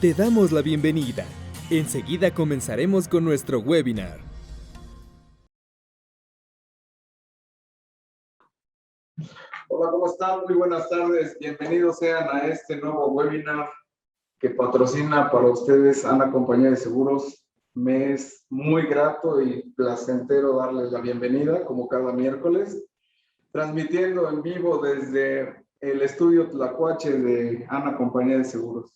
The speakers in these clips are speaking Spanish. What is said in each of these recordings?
Te damos la bienvenida. Enseguida comenzaremos con nuestro webinar. Hola, ¿cómo están? Muy buenas tardes. Bienvenidos sean a este nuevo webinar que patrocina para ustedes Ana Compañía de Seguros. Me es muy grato y placentero darles la bienvenida, como cada miércoles, transmitiendo en vivo desde el estudio Tlacuache de Ana Compañía de Seguros.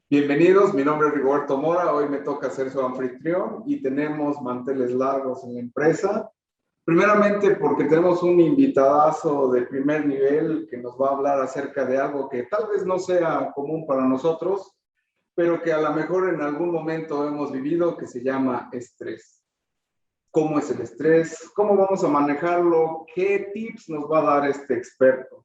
Bienvenidos, mi nombre es Rigoberto Mora, hoy me toca ser su anfitrión y tenemos manteles largos en la empresa. Primeramente porque tenemos un invitadazo de primer nivel que nos va a hablar acerca de algo que tal vez no sea común para nosotros, pero que a lo mejor en algún momento hemos vivido, que se llama estrés. ¿Cómo es el estrés? ¿Cómo vamos a manejarlo? ¿Qué tips nos va a dar este experto?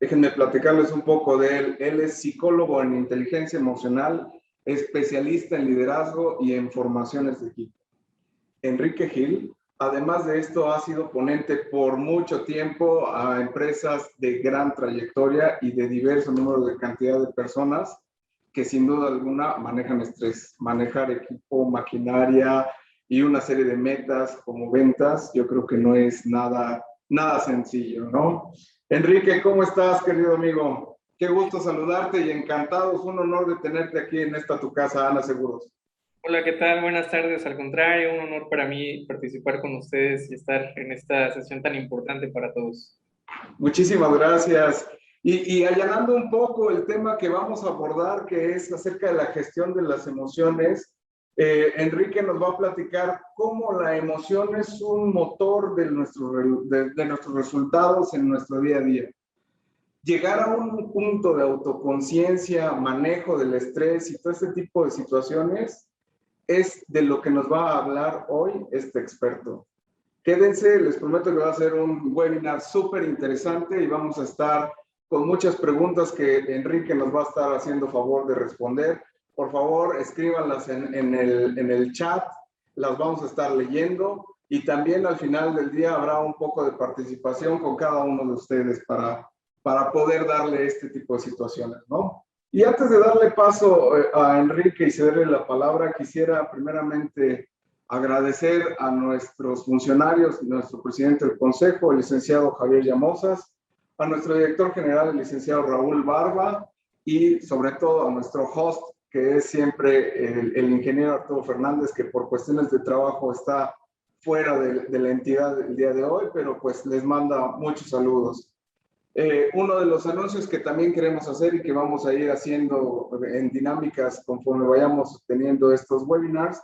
Déjenme platicarles un poco de él. Él es psicólogo en inteligencia emocional, especialista en liderazgo y en formaciones de equipo. Enrique Gil, además de esto, ha sido ponente por mucho tiempo a empresas de gran trayectoria y de diverso número de cantidad de personas que sin duda alguna manejan estrés. Manejar equipo, maquinaria y una serie de metas como ventas, yo creo que no es nada sencillo, ¿no? Enrique, ¿cómo estás, querido amigo? Qué gusto saludarte y encantado, es un honor de tenerte aquí en esta tu casa, Ana Seguros. Hola, ¿qué tal? Buenas tardes. Al contrario, un honor para mí participar con ustedes y estar en esta sesión tan importante para todos. Muchísimas gracias. Y allanando un poco el tema que vamos a abordar, que es acerca de la gestión de las emociones, Enrique nos va a platicar cómo la emoción es un motor de nuestros resultados en nuestro día a día. Llegar a un punto de autoconciencia, manejo del estrés y todo este tipo de situaciones es de lo que nos va a hablar hoy este experto. Quédense, les prometo que va a ser un webinar súper interesante y vamos a estar con muchas preguntas que Enrique nos va a estar haciendo favor de responder. Por favor, escríbanlas en el chat, las vamos a estar leyendo y también al final del día habrá un poco de participación con cada uno de ustedes para poder darle este tipo de situaciones, ¿no? Y antes de darle paso a Enrique y cederle la palabra, quisiera primeramente agradecer a nuestros funcionarios, nuestro presidente del consejo, el licenciado Javier Llamosas, a nuestro director general, el licenciado Raúl Barba, y sobre todo a nuestro host, que es siempre el ingeniero Arturo Fernández, que por cuestiones de trabajo está fuera de la entidad el día de hoy, pero pues les manda muchos saludos. Uno de los anuncios que también queremos hacer y que vamos a ir haciendo en dinámicas conforme vayamos teniendo estos webinars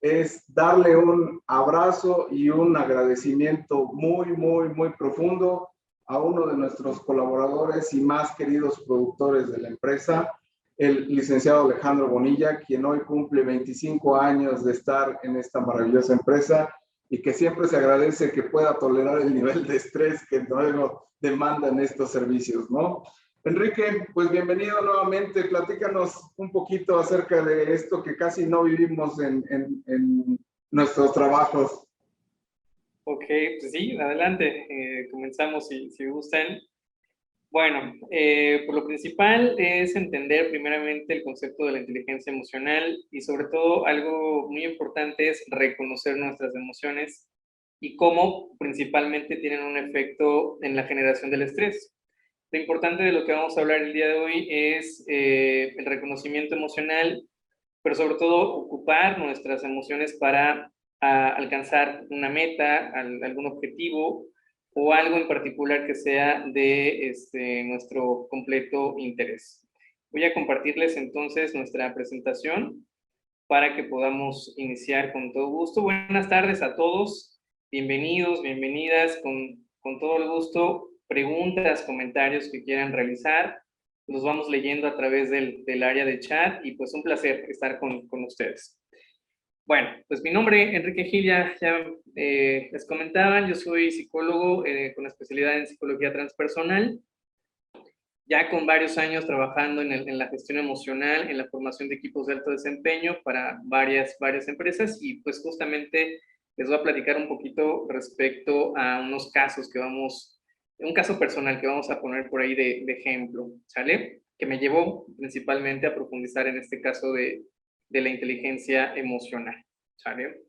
es darle un abrazo y un agradecimiento muy profundo a uno de nuestros colaboradores y más queridos productores de la empresa, el licenciado Alejandro Bonilla, quien hoy cumple 25 años de estar en esta maravillosa empresa y que siempre se agradece que pueda tolerar el nivel de estrés que luego demandan estos servicios, ¿no? Enrique, pues bienvenido nuevamente. Platícanos un poquito acerca de esto que casi no vivimos en nuestros trabajos. Ok, pues sí, adelante. Comenzamos si gustan. Bueno, por lo principal es entender primeramente el concepto de la inteligencia emocional y sobre todo algo muy importante es reconocer nuestras emociones y cómo principalmente tienen un efecto en la generación del estrés. Lo importante de lo que vamos a hablar el día de hoy es el reconocimiento emocional, pero sobre todo ocupar nuestras emociones para alcanzar una meta, algún objetivo o algo en particular que sea de nuestro completo interés. Voy a compartirles entonces nuestra presentación para que podamos iniciar con todo gusto. Buenas tardes a todos, bienvenidos, bienvenidas, con todo el gusto. Preguntas, comentarios que quieran realizar, los vamos leyendo a través del área de chat y pues un placer estar con ustedes. Bueno, pues mi nombre es Enrique Gil, ya les comentaban, yo soy psicólogo con especialidad en psicología transpersonal, ya con varios años trabajando en la gestión emocional, en la formación de equipos de alto desempeño para varias empresas y pues justamente les voy a platicar un poquito respecto a unos casos un caso personal que vamos a poner por ahí de ejemplo, ¿sale? que me llevó principalmente a profundizar en este caso de la inteligencia emocional, ¿sale?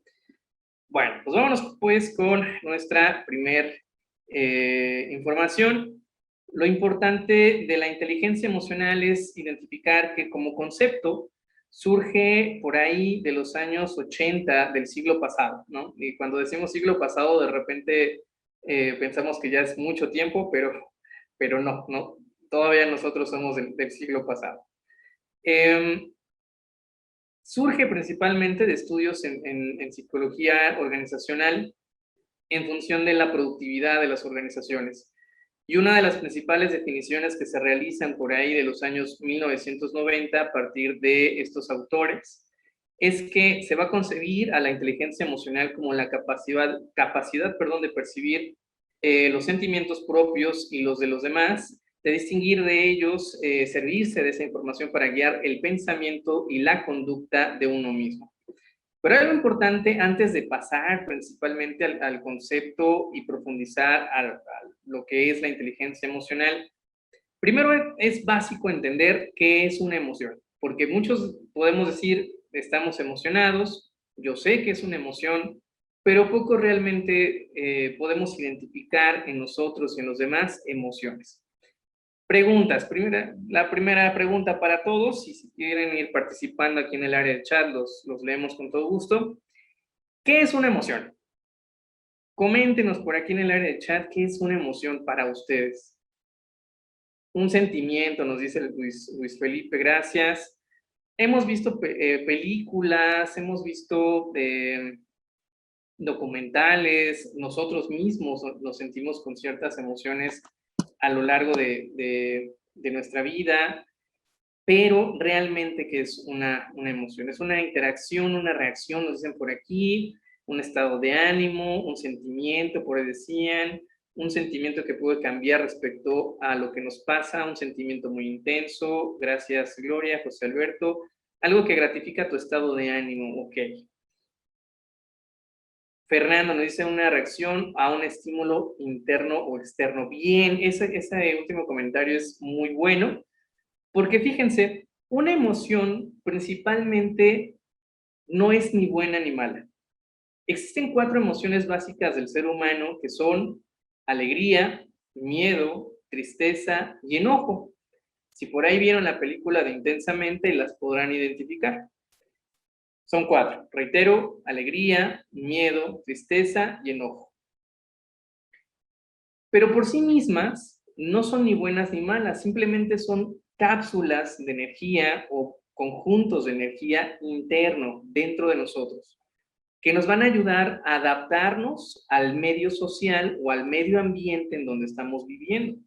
Bueno, pues vámonos pues con nuestra primer información. Lo importante de la inteligencia emocional es identificar que como concepto surge por ahí de los años 80 del siglo pasado, ¿no? Y cuando decimos siglo pasado, de repente pensamos que ya es mucho tiempo, pero no, no, todavía nosotros somos del siglo pasado. Surge principalmente de estudios en psicología organizacional en función de la productividad de las organizaciones. Y una de las principales definiciones que se realizan por ahí de los años 1990 a partir de estos autores es que se va a concebir a la inteligencia emocional como la capacidad de percibir los sentimientos propios y los de los demás, de distinguir de ellos, servirse de esa información para guiar el pensamiento y la conducta de uno mismo. Pero algo importante antes de pasar principalmente al concepto y profundizar a lo que es la inteligencia emocional, primero es básico entender qué es una emoción, porque muchos podemos decir estamos emocionados, yo sé que es una emoción, pero poco realmente podemos identificar en nosotros y en los demás emociones. Preguntas. La primera pregunta para todos, y si quieren ir participando aquí en el área de chat, los leemos con todo gusto. ¿Qué es una emoción? Coméntenos por aquí en el área de chat qué es una emoción para ustedes. Un sentimiento, nos dice Luis Felipe, gracias. Hemos visto películas, hemos visto documentales, nosotros mismos nos sentimos con ciertas emociones a lo largo de nuestra vida, pero realmente ¿qué es una emoción? Es una interacción, una reacción, nos dicen por aquí, un estado de ánimo, un sentimiento, por ahí decían, un sentimiento que puede cambiar respecto a lo que nos pasa, un sentimiento muy intenso, gracias Gloria, José Alberto, algo que gratifica tu estado de ánimo, ok. Fernando nos dice una reacción a un estímulo interno o externo. Bien, ese último comentario es muy bueno, porque fíjense, una emoción principalmente no es ni buena ni mala. Existen 4 emociones básicas del ser humano que son alegría, miedo, tristeza y enojo. Si por ahí vieron la película de Intensamente, las podrán identificar. Son 4, reitero, alegría, miedo, tristeza y enojo. Pero por sí mismas no son ni buenas ni malas, simplemente son cápsulas de energía o conjuntos de energía interno dentro de nosotros, que nos van a ayudar a adaptarnos al medio social o al medio ambiente en donde estamos viviendo.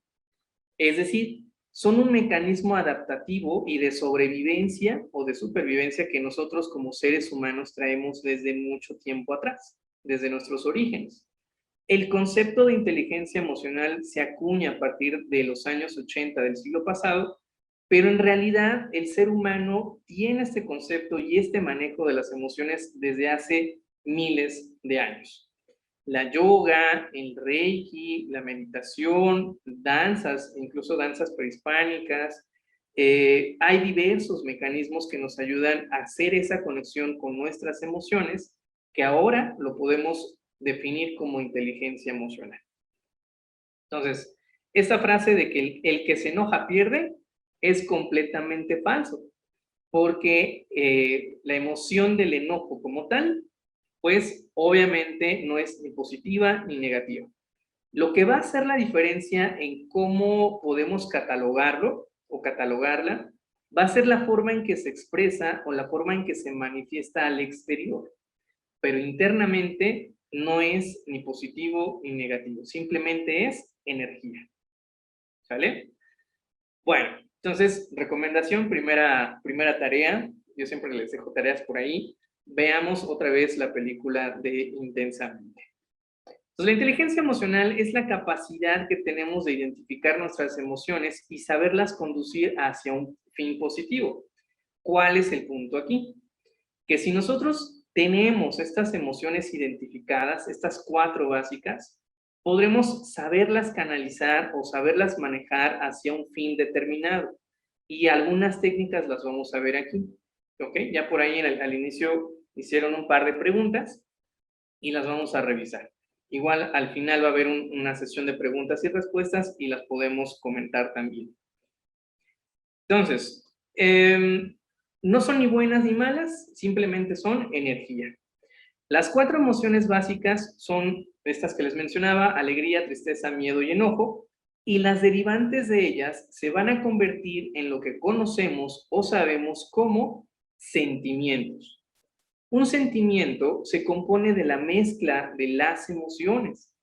Es decir, son un mecanismo adaptativo y de sobrevivencia o de supervivencia que nosotros como seres humanos traemos desde mucho tiempo atrás, desde nuestros orígenes. El concepto de inteligencia emocional se acuña a partir de los años 80 del siglo pasado, pero en realidad el ser humano tiene este concepto y este manejo de las emociones desde hace miles de años. La yoga, el reiki, la meditación, danzas, incluso danzas prehispánicas, hay diversos mecanismos que nos ayudan a hacer esa conexión con nuestras emociones, que ahora lo podemos definir como inteligencia emocional. Entonces, esta frase de que el que se enoja pierde es completamente falso, porque la emoción del enojo como tal, pues obviamente no es ni positiva ni negativa. Lo que va a hacer la diferencia en cómo podemos catalogarlo o catalogarla va a ser la forma en que se expresa o la forma en que se manifiesta al exterior, pero internamente no es ni positivo ni negativo, simplemente es energía. ¿Sale? Bueno, entonces, recomendación, primera tarea, yo siempre les dejo tareas por ahí, veamos otra vez la película de Intensamente. Entonces, la inteligencia emocional es la capacidad que tenemos de identificar nuestras emociones y saberlas conducir hacia un fin positivo. ¿Cuál es el punto aquí? Que si nosotros tenemos estas emociones identificadas, estas 4 básicas, podremos saberlas canalizar o saberlas manejar hacia un fin determinado. y algunas técnicas las vamos a ver aquí, ¿ok? Ya por ahí al inicio hicieron un par de preguntas y las vamos a revisar. Igual al final va a haber una sesión de preguntas y respuestas y las podemos comentar también. Entonces, no son ni buenas ni malas, simplemente son energía. Las 4 emociones básicas son estas que les mencionaba: alegría, tristeza, miedo y enojo, y las derivantes de ellas se van a convertir en lo que conocemos o sabemos como sentimientos. Un sentimiento se compone de la mezcla de las emociones.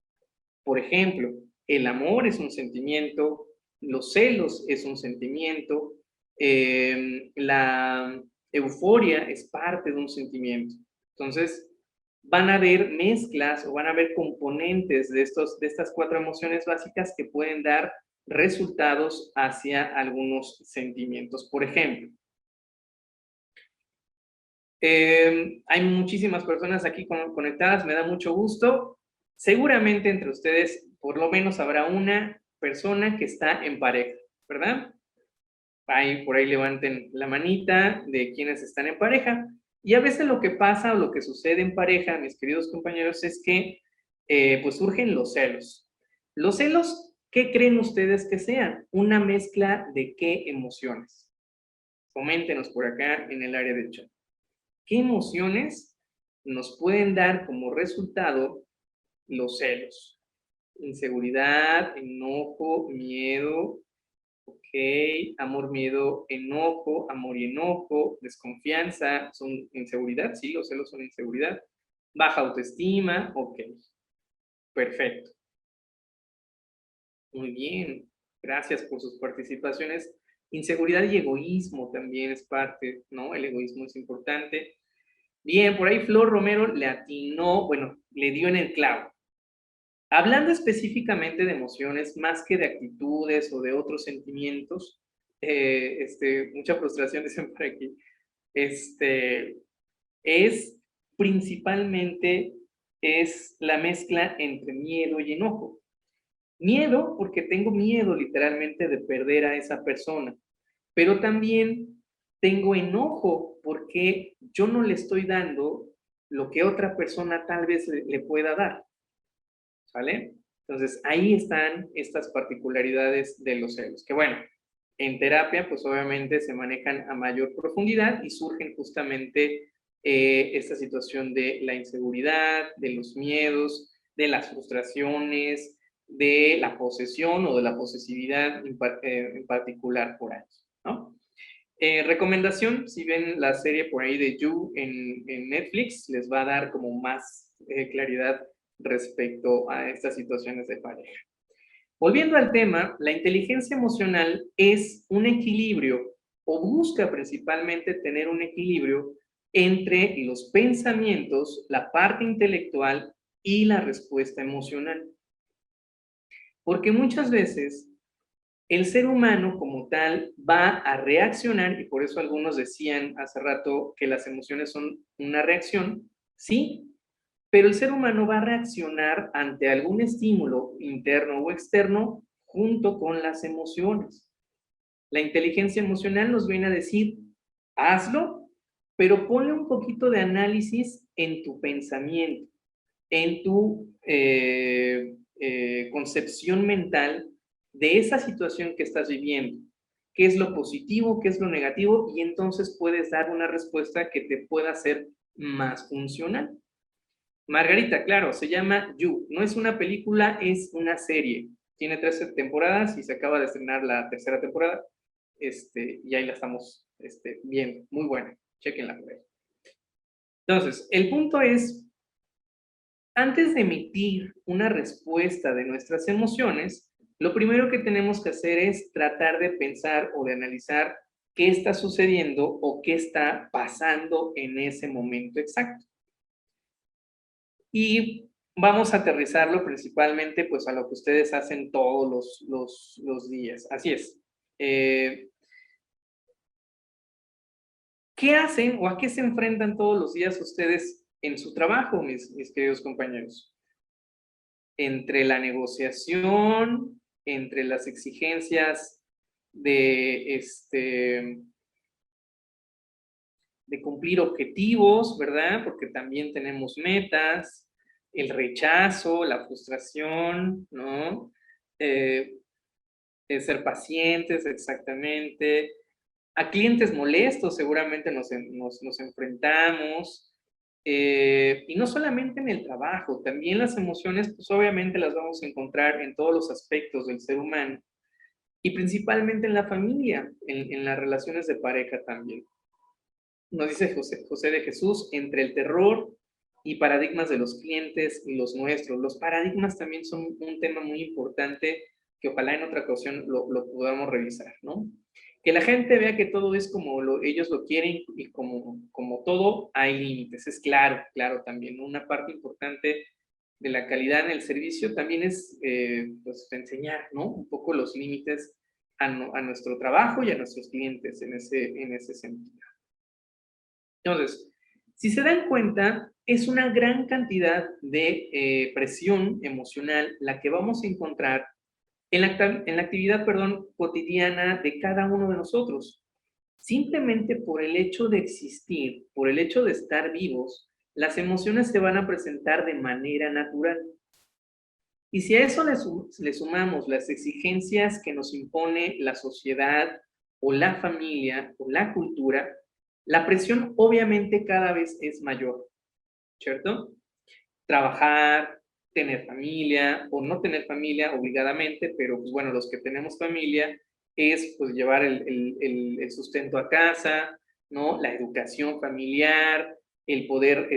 Por ejemplo, el amor es un sentimiento, los celos es un sentimiento, la euforia es parte de un sentimiento. Entonces, van a haber mezclas o van a haber componentes de estas 4 emociones básicas que pueden dar resultados hacia algunos sentimientos. Por ejemplo, hay muchísimas personas aquí conectadas, me da mucho gusto. Seguramente entre ustedes, por lo menos habrá una persona que está en pareja, ¿verdad? Por ahí levanten la manita de quienes están en pareja. Y a veces lo que pasa o lo que sucede en pareja, mis queridos compañeros, es que pues surgen los celos. Los celos, ¿qué creen ustedes que sean? Una mezcla de qué emociones. Coméntenos por acá en el área de chat. ¿Qué emociones nos pueden dar como resultado los celos? Inseguridad, enojo, miedo, ok, amor, miedo, enojo, amor y enojo, desconfianza, son inseguridad, sí, los celos son inseguridad, baja autoestima, ok, perfecto. Muy bien, gracias por sus participaciones. Inseguridad y egoísmo también es parte, ¿no? El egoísmo es importante. Bien, por ahí Flor Romero le atinó, bueno, le dio en el clavo. Hablando específicamente de emociones, más que de actitudes o de otros sentimientos, mucha frustración dicen por aquí, es principalmente es la mezcla entre miedo y enojo. Miedo porque tengo miedo literalmente de perder a esa persona, pero también tengo enojo porque yo no le estoy dando lo que otra persona tal vez le pueda dar, ¿vale? Entonces, ahí están estas particularidades de los celos, que bueno, en terapia, pues obviamente se manejan a mayor profundidad y surgen justamente esta situación de la inseguridad, de los miedos, de las frustraciones, de la posesión o de la posesividad en particular por ahí, ¿no? Recomendación, si ven la serie por ahí de You en Netflix, les va a dar como más claridad respecto a estas situaciones de pareja. Volviendo al tema, la inteligencia emocional es un equilibrio o busca principalmente tener un equilibrio entre los pensamientos, la parte intelectual y la respuesta emocional. Porque muchas veces el ser humano como tal va a reaccionar, y por eso algunos decían hace rato que las emociones son una reacción, sí, pero el ser humano va a reaccionar ante algún estímulo interno o externo junto con las emociones. La inteligencia emocional nos viene a decir, hazlo, pero ponle un poquito de análisis en tu pensamiento, en tu concepción mental de esa situación que estás viviendo. ¿Qué es lo positivo? ¿Qué es lo negativo? Y entonces puedes dar una respuesta que te pueda ser más funcional. Margarita, claro, se llama You. No es una película, es una serie. Tiene 13 temporadas y se acaba de estrenar la tercera temporada. Y ahí la estamos viendo. Muy buena. Chequenla por ahí. Entonces, el punto es, antes de emitir una respuesta de nuestras emociones, lo primero que tenemos que hacer es tratar de pensar o de analizar qué está sucediendo o qué está pasando en ese momento exacto. Y vamos a aterrizarlo principalmente pues a lo que ustedes hacen todos los días. Así es. ¿Qué hacen o a qué se enfrentan todos los días ustedes en su trabajo, mis queridos compañeros? Entre la negociación, entre las exigencias de cumplir objetivos, ¿verdad? Porque también tenemos metas, el rechazo, la frustración, ¿no? Ser pacientes, exactamente. A clientes molestos seguramente nos enfrentamos. Y no solamente en el trabajo, también las emociones, pues obviamente las vamos a encontrar en todos los aspectos del ser humano y principalmente en la familia, en las relaciones de pareja también. Nos dice José de Jesús, entre el terror y paradigmas de los clientes y los nuestros. Los paradigmas también son un tema muy importante que ojalá en otra ocasión lo podamos revisar, ¿no? Que la gente vea que todo es como ellos lo quieren y como todo hay límites. Es claro, claro también. Una parte importante de la calidad en el servicio también es pues, enseñar, ¿no? Un poco los límites a nuestro trabajo y a nuestros clientes en ese sentido. Entonces, si se dan cuenta, es una gran cantidad de presión emocional la que vamos a encontrar en la actividad, perdón, cotidiana de cada uno de nosotros. Simplemente por el hecho de existir, por el hecho de estar vivos, las emociones se van a presentar de manera natural. Y si a eso le sumamos las exigencias que nos impone la sociedad o la familia o la cultura, la presión obviamente cada vez es mayor, ¿cierto? Trabajar, tener familia o no tener familia obligadamente, pero pues bueno, los que tenemos familia es pues llevar el sustento a casa, ¿no? La educación familiar, el poder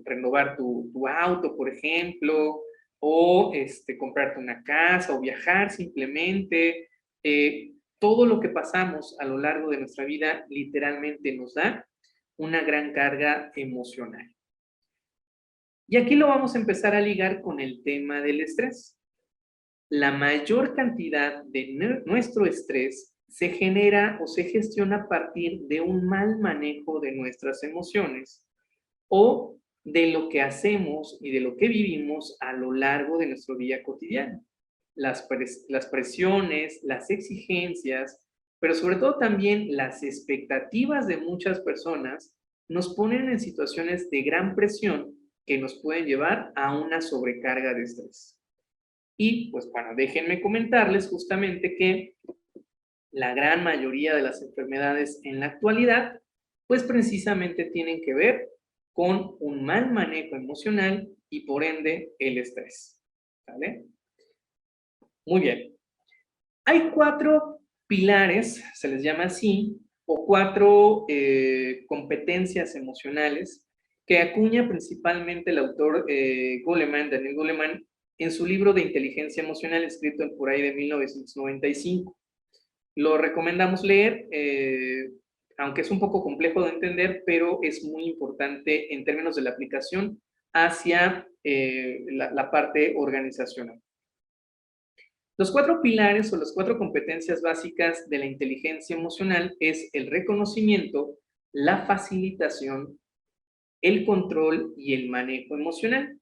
renovar tu auto, por ejemplo, o comprarte una casa o viajar simplemente. Todo lo que pasamos a lo largo de nuestra vida literalmente nos da una gran carga emocional. Y aquí lo vamos a empezar a ligar con el tema del estrés. La mayor cantidad de nuestro estrés se genera o se gestiona a partir de un mal manejo de nuestras emociones o de lo que hacemos y de lo que vivimos a lo largo de nuestro día cotidiano. Las presiones, las exigencias, pero sobre todo también las expectativas de muchas personas nos ponen en situaciones de gran presión que nos pueden llevar a una sobrecarga de estrés. Y pues bueno, déjenme comentarles justamente que la gran mayoría de las enfermedades en la actualidad, pues precisamente tienen que ver con un mal manejo emocional y por ende el estrés. ¿Vale? Muy bien. Hay 4 pilares, se les llama así, o 4 competencias emocionales que acuña principalmente el autor Daniel Goleman, en su libro de inteligencia emocional escrito por ahí de 1995. Lo recomendamos leer, aunque es un poco complejo de entender, pero es muy importante en términos de la aplicación hacia la parte organizacional. Los 4 pilares o las 4 competencias básicas de la inteligencia emocional es el reconocimiento, la facilitación, el control y el manejo emocional.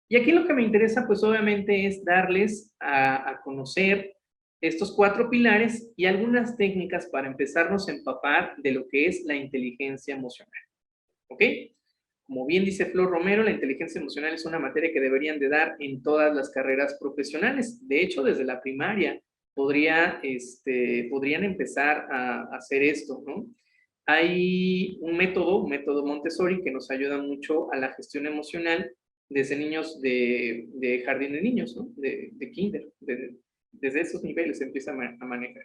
Y aquí lo que me interesa, pues obviamente es darles a conocer estos 4 pilares y algunas técnicas para empezarnos a empapar de lo que es la inteligencia emocional. ¿Ok? Como bien dice Flor Romero, la inteligencia emocional es una materia que deberían de dar en todas las carreras profesionales. De hecho, desde la primaria podrían empezar a hacer esto, ¿no? Hay un método Montessori, que nos ayuda mucho a la gestión emocional desde niños de jardín de niños, ¿no? De kinder, desde esos niveles se empieza a manejar.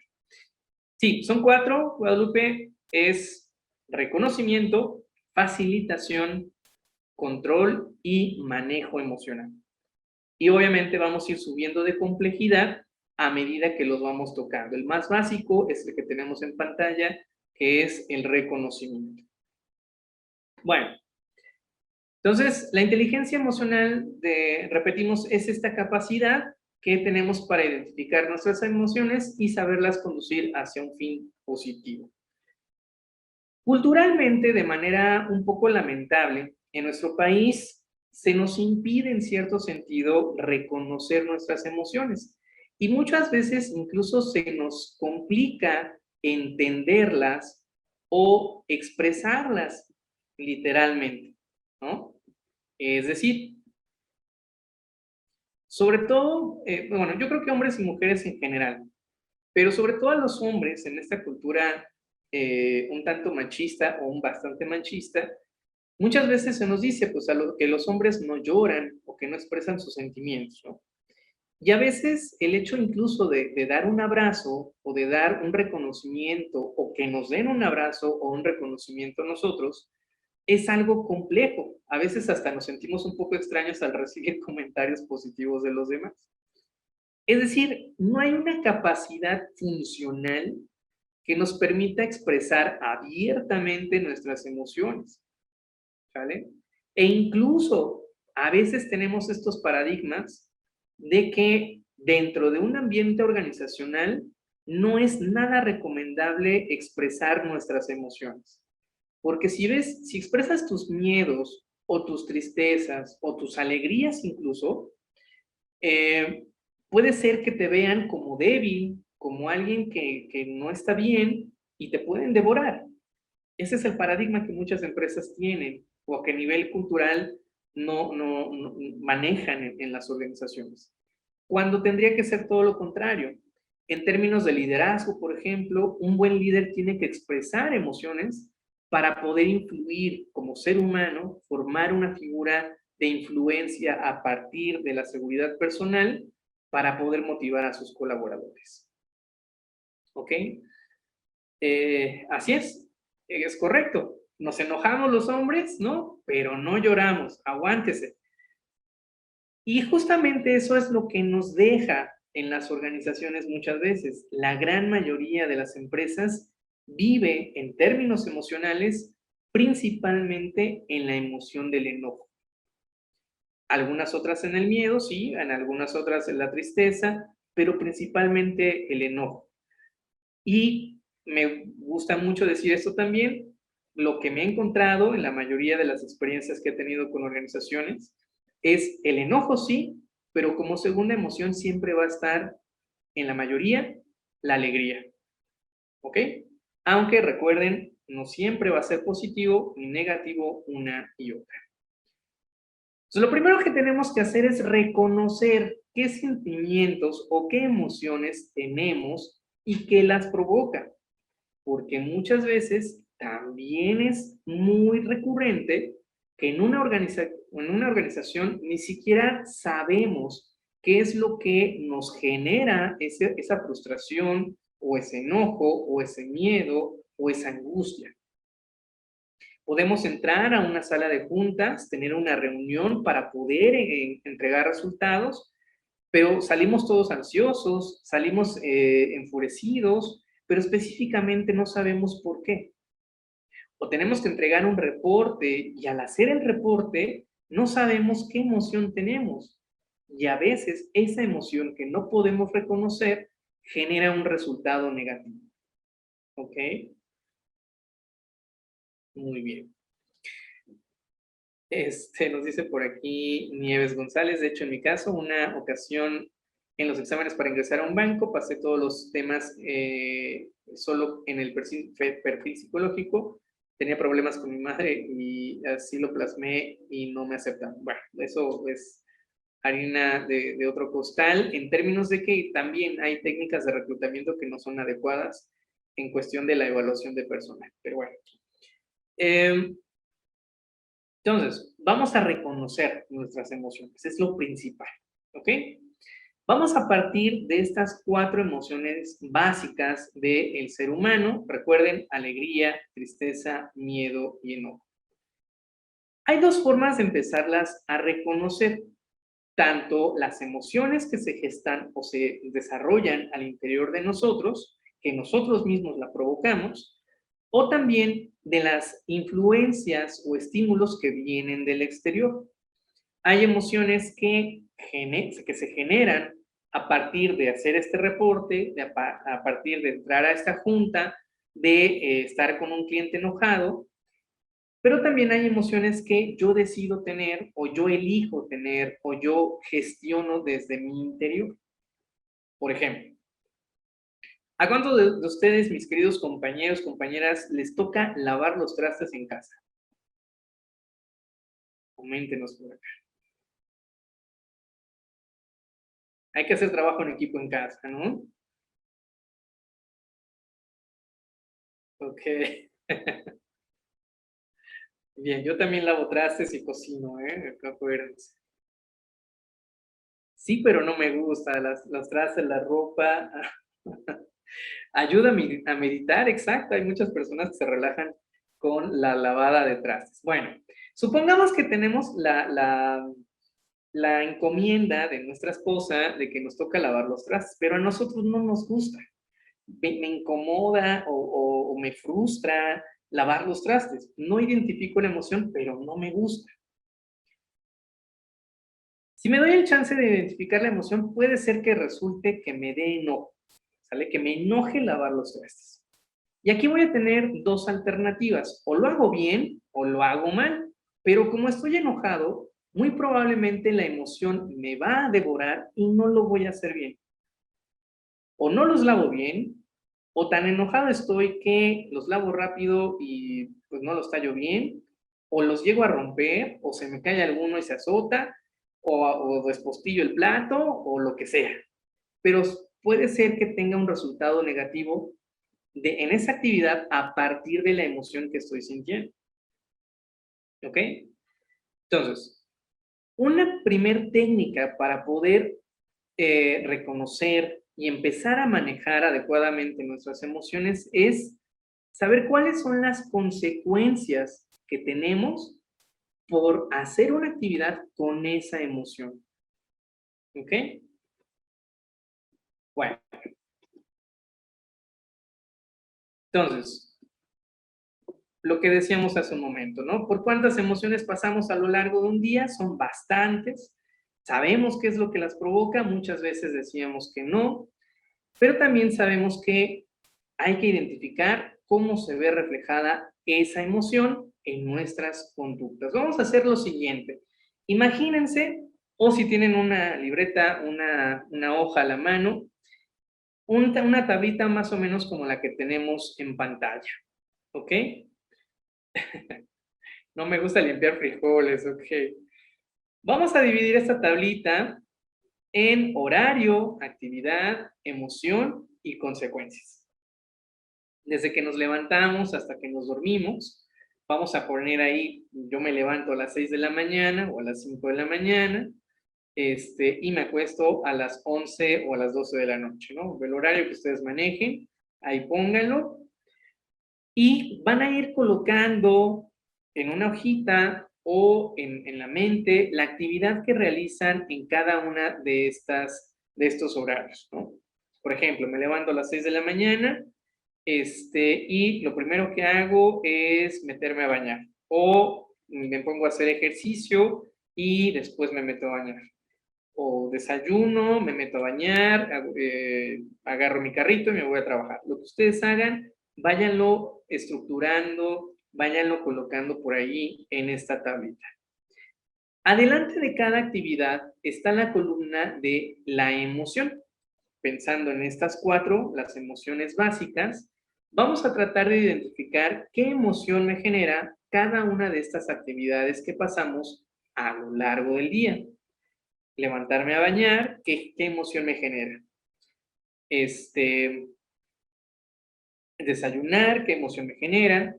Sí, son 4, Guadalupe, es reconocimiento, facilitación, control y manejo emocional. Y obviamente vamos a ir subiendo de complejidad a medida que los vamos tocando. El más básico es el que tenemos en pantalla, que es el reconocimiento. Bueno, entonces la inteligencia emocional, repetimos, es esta capacidad que tenemos para identificar nuestras emociones y saberlas conducir hacia un fin positivo. Culturalmente, de manera un poco lamentable, en nuestro país se nos impide en cierto sentido reconocer nuestras emociones. Y muchas veces incluso se nos complica entenderlas o expresarlas literalmente, ¿no? Es decir, sobre todo, bueno, yo creo que hombres y mujeres en general, pero sobre todo a los hombres en esta cultura un tanto machista o un bastante machista, muchas veces se nos dice pues, que los hombres no lloran o que no expresan sus sentimientos, ¿no? Y a veces el hecho incluso de dar un abrazo o de dar un reconocimiento o que nos den un abrazo o un reconocimiento a nosotros es algo complejo. A veces hasta nos sentimos un poco extraños al recibir comentarios positivos de los demás. Es decir, no hay una capacidad funcional que nos permita expresar abiertamente nuestras emociones, ¿vale? E incluso a veces tenemos estos paradigmas de que dentro de un ambiente organizacional no es nada recomendable expresar nuestras emociones. Porque si expresas tus miedos o tus tristezas o tus alegrías incluso, eh, puede ser que te vean como débil, como alguien que no está bien y te pueden devorar. Ese es el paradigma que muchas empresas tienen o que a nivel cultural no manejan en las organizaciones. Cuando tendría que ser todo lo contrario. En términos de liderazgo, por ejemplo, un buen líder tiene que expresar emociones para poder influir como ser humano, formar una figura de influencia a partir de la seguridad personal para poder motivar a sus colaboradores. ¿Ok? Así es correcto. Nos enojamos los hombres, ¿no? Pero no lloramos, aguántese. Y justamente eso es lo que nos deja en las organizaciones muchas veces. La gran mayoría de las empresas vive en términos emocionales principalmente en la emoción del enojo. Algunas otras en el miedo, sí, en algunas otras en la tristeza, pero principalmente el enojo. Y me gusta mucho decir esto también, lo que me he encontrado en la mayoría de las experiencias que he tenido con organizaciones es el enojo, sí, pero como segunda emoción siempre va a estar en la mayoría la alegría, ¿ok? Aunque recuerden, no siempre va a ser positivo ni negativo una y otra. Entonces, lo primero que tenemos que hacer es reconocer qué sentimientos o qué emociones tenemos y qué las provoca. Porque muchas veces también es muy recurrente que en una organización ni siquiera sabemos qué es lo que nos genera esa frustración o ese enojo o ese miedo o esa angustia. Podemos entrar a una sala de juntas, tener una reunión para poder entregar resultados, pero salimos todos ansiosos, salimos enfurecidos, pero específicamente no sabemos por qué. O tenemos que entregar un reporte y al hacer el reporte no sabemos qué emoción tenemos. Y a veces esa emoción que no podemos reconocer genera un resultado negativo. ¿Ok? Muy bien. Nos dice por aquí Nieves González, de hecho en mi caso, una ocasión en los exámenes para ingresar a un banco, pasé todos los temas solo en el perfil psicológico, tenía problemas con mi madre y así lo plasmé y no me aceptan. Bueno, eso es harina de otro costal, en términos de que también hay técnicas de reclutamiento que no son adecuadas en cuestión de la evaluación de personal, pero bueno. Entonces, vamos a reconocer nuestras emociones, es lo principal, ¿ok? Vamos a partir de estas 4 emociones básicas del ser humano. Recuerden, alegría, tristeza, miedo y enojo. Hay 2 formas de empezarlas a reconocer, tanto las emociones que se gestan o se desarrollan al interior de nosotros, que nosotros mismos la provocamos, o también de las influencias o estímulos que vienen del exterior. Hay emociones que se generan a partir de hacer este reporte, a partir de entrar a esta junta, de estar con un cliente enojado, pero también hay emociones que yo decido tener o yo elijo tener o yo gestiono desde mi interior. Por ejemplo, ¿a cuántos de ustedes, mis queridos compañeros, compañeras, les toca lavar los trastes en casa? Coméntenos por acá. Hay que hacer trabajo en equipo en casa, ¿no? Ok. Bien, yo también lavo trastes y cocino, ¿eh? Acuérdense. Sí, pero no me gusta. Los trastes, la ropa. Ayuda a meditar, exacto. Hay muchas personas que se relajan con la lavada de trastes. Bueno, supongamos que tenemos la encomienda de nuestra esposa de que nos toca lavar los trastes, pero a nosotros no nos gusta. Me incomoda o me frustra lavar los trastes. No identifico la emoción, pero no me gusta. Si me doy el chance de identificar la emoción, puede ser que resulte que me dé enojo, ¿sale? Que me enoje lavar los trastes. Y aquí voy a tener dos alternativas, o lo hago bien o lo hago mal, pero como estoy enojado, muy probablemente la emoción me va a devorar y no lo voy a hacer bien. O no los lavo bien, o tan enojado estoy que los lavo rápido y pues no los tallo bien, o los llego a romper, o se me cae alguno y se azota, o despostillo el plato, o lo que sea. Pero puede ser que tenga un resultado negativo en esa actividad a partir de la emoción que estoy sintiendo. ¿Ok? Entonces, una primer técnica para poder reconocer y empezar a manejar adecuadamente nuestras emociones es saber cuáles son las consecuencias que tenemos por hacer una actividad con esa emoción. ¿Ok? Bueno, entonces, lo que decíamos hace un momento, ¿no? ¿Por cuántas emociones pasamos a lo largo de un día? Son bastantes. Sabemos qué es lo que las provoca, muchas veces decíamos que no, pero también sabemos que hay que identificar cómo se ve reflejada esa emoción en nuestras conductas. Vamos a hacer lo siguiente. Imagínense, o si tienen una libreta, una hoja a la mano, una tablita más o menos como la que tenemos en pantalla, ¿ok? No me gusta limpiar frijoles, ok. Vamos a dividir esta tablita en horario, actividad, emoción y consecuencias. Desde que nos levantamos hasta que nos dormimos, vamos a poner ahí, yo me levanto a las 6 de la mañana o a las 5 de la mañana, y me acuesto a las 11 o a las 12 de la noche, ¿no? El horario que ustedes manejen, ahí pónganlo, y van a ir colocando en una hojita o en la mente la actividad que realizan en cada una de estos horarios, ¿no? Por ejemplo, me levanto a las 6 de la mañana, y lo primero que hago es meterme a bañar, o me pongo a hacer ejercicio y después me meto a bañar, o desayuno, me meto a bañar, agarro mi carrito y me voy a trabajar. Lo que ustedes hagan, váyanlo estructurando, váyanlo colocando por ahí en esta tablita. Adelante de cada actividad está la columna de la emoción. Pensando en estas cuatro, las emociones básicas, vamos a tratar de identificar qué emoción me genera cada una de estas actividades que pasamos a lo largo del día. Levantarme a bañar, ¿qué emoción me genera? Desayunar, ¿qué emoción me genera?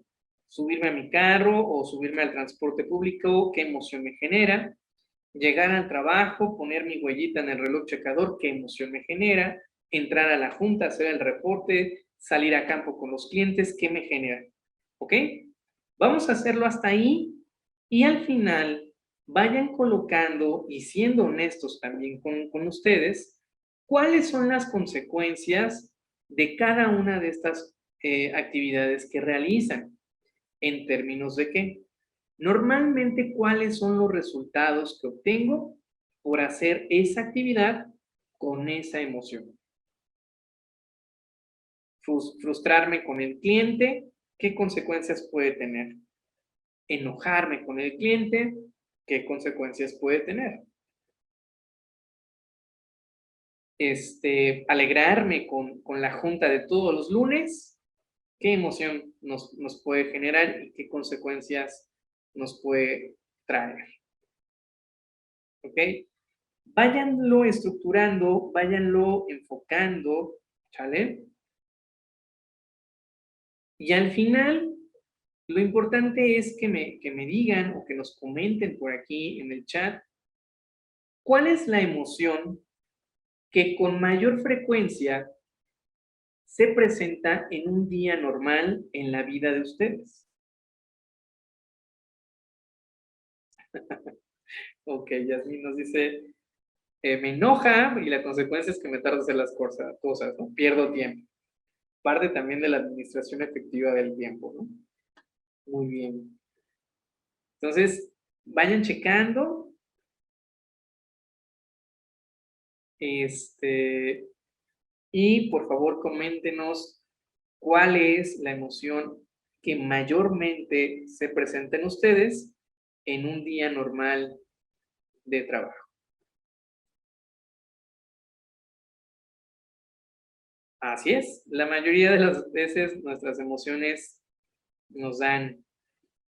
Subirme a mi carro o subirme al transporte público, ¿qué emoción me genera? Llegar al trabajo, poner mi huellita en el reloj checador, ¿qué emoción me genera? Entrar a la junta, hacer el reporte, salir a campo con los clientes, ¿qué me genera? ¿Ok? Vamos a hacerlo hasta ahí y al final vayan colocando y siendo honestos también con ustedes, ¿cuáles son las consecuencias de cada una de estas actividades que realizan? ¿En términos de qué? Normalmente, ¿cuáles son los resultados que obtengo por hacer esa actividad con esa emoción? Frustrarme con el cliente, ¿qué consecuencias puede tener? Enojarme con el cliente, ¿qué consecuencias puede tener? alegrarme con la junta de todos los lunes, qué emoción nos puede generar y qué consecuencias nos puede traer. ¿Ok? Váyanlo estructurando, váyanlo enfocando, ¿sale? Y al final, lo importante es que me digan o que nos comenten por aquí en el chat, ¿cuál es la emoción que con mayor frecuencia se presenta en un día normal en la vida de ustedes? Ok, Yasmin nos dice, me enoja y la consecuencia es que me tardo en hacer las cosas, ¿no? Pierdo tiempo. Parte también de la administración efectiva del tiempo, ¿no? Muy bien. Entonces, vayan checando. Y por favor, coméntenos cuál es la emoción que mayormente se presenta en ustedes en un día normal de trabajo. Así es, la mayoría de las veces nuestras emociones nos dan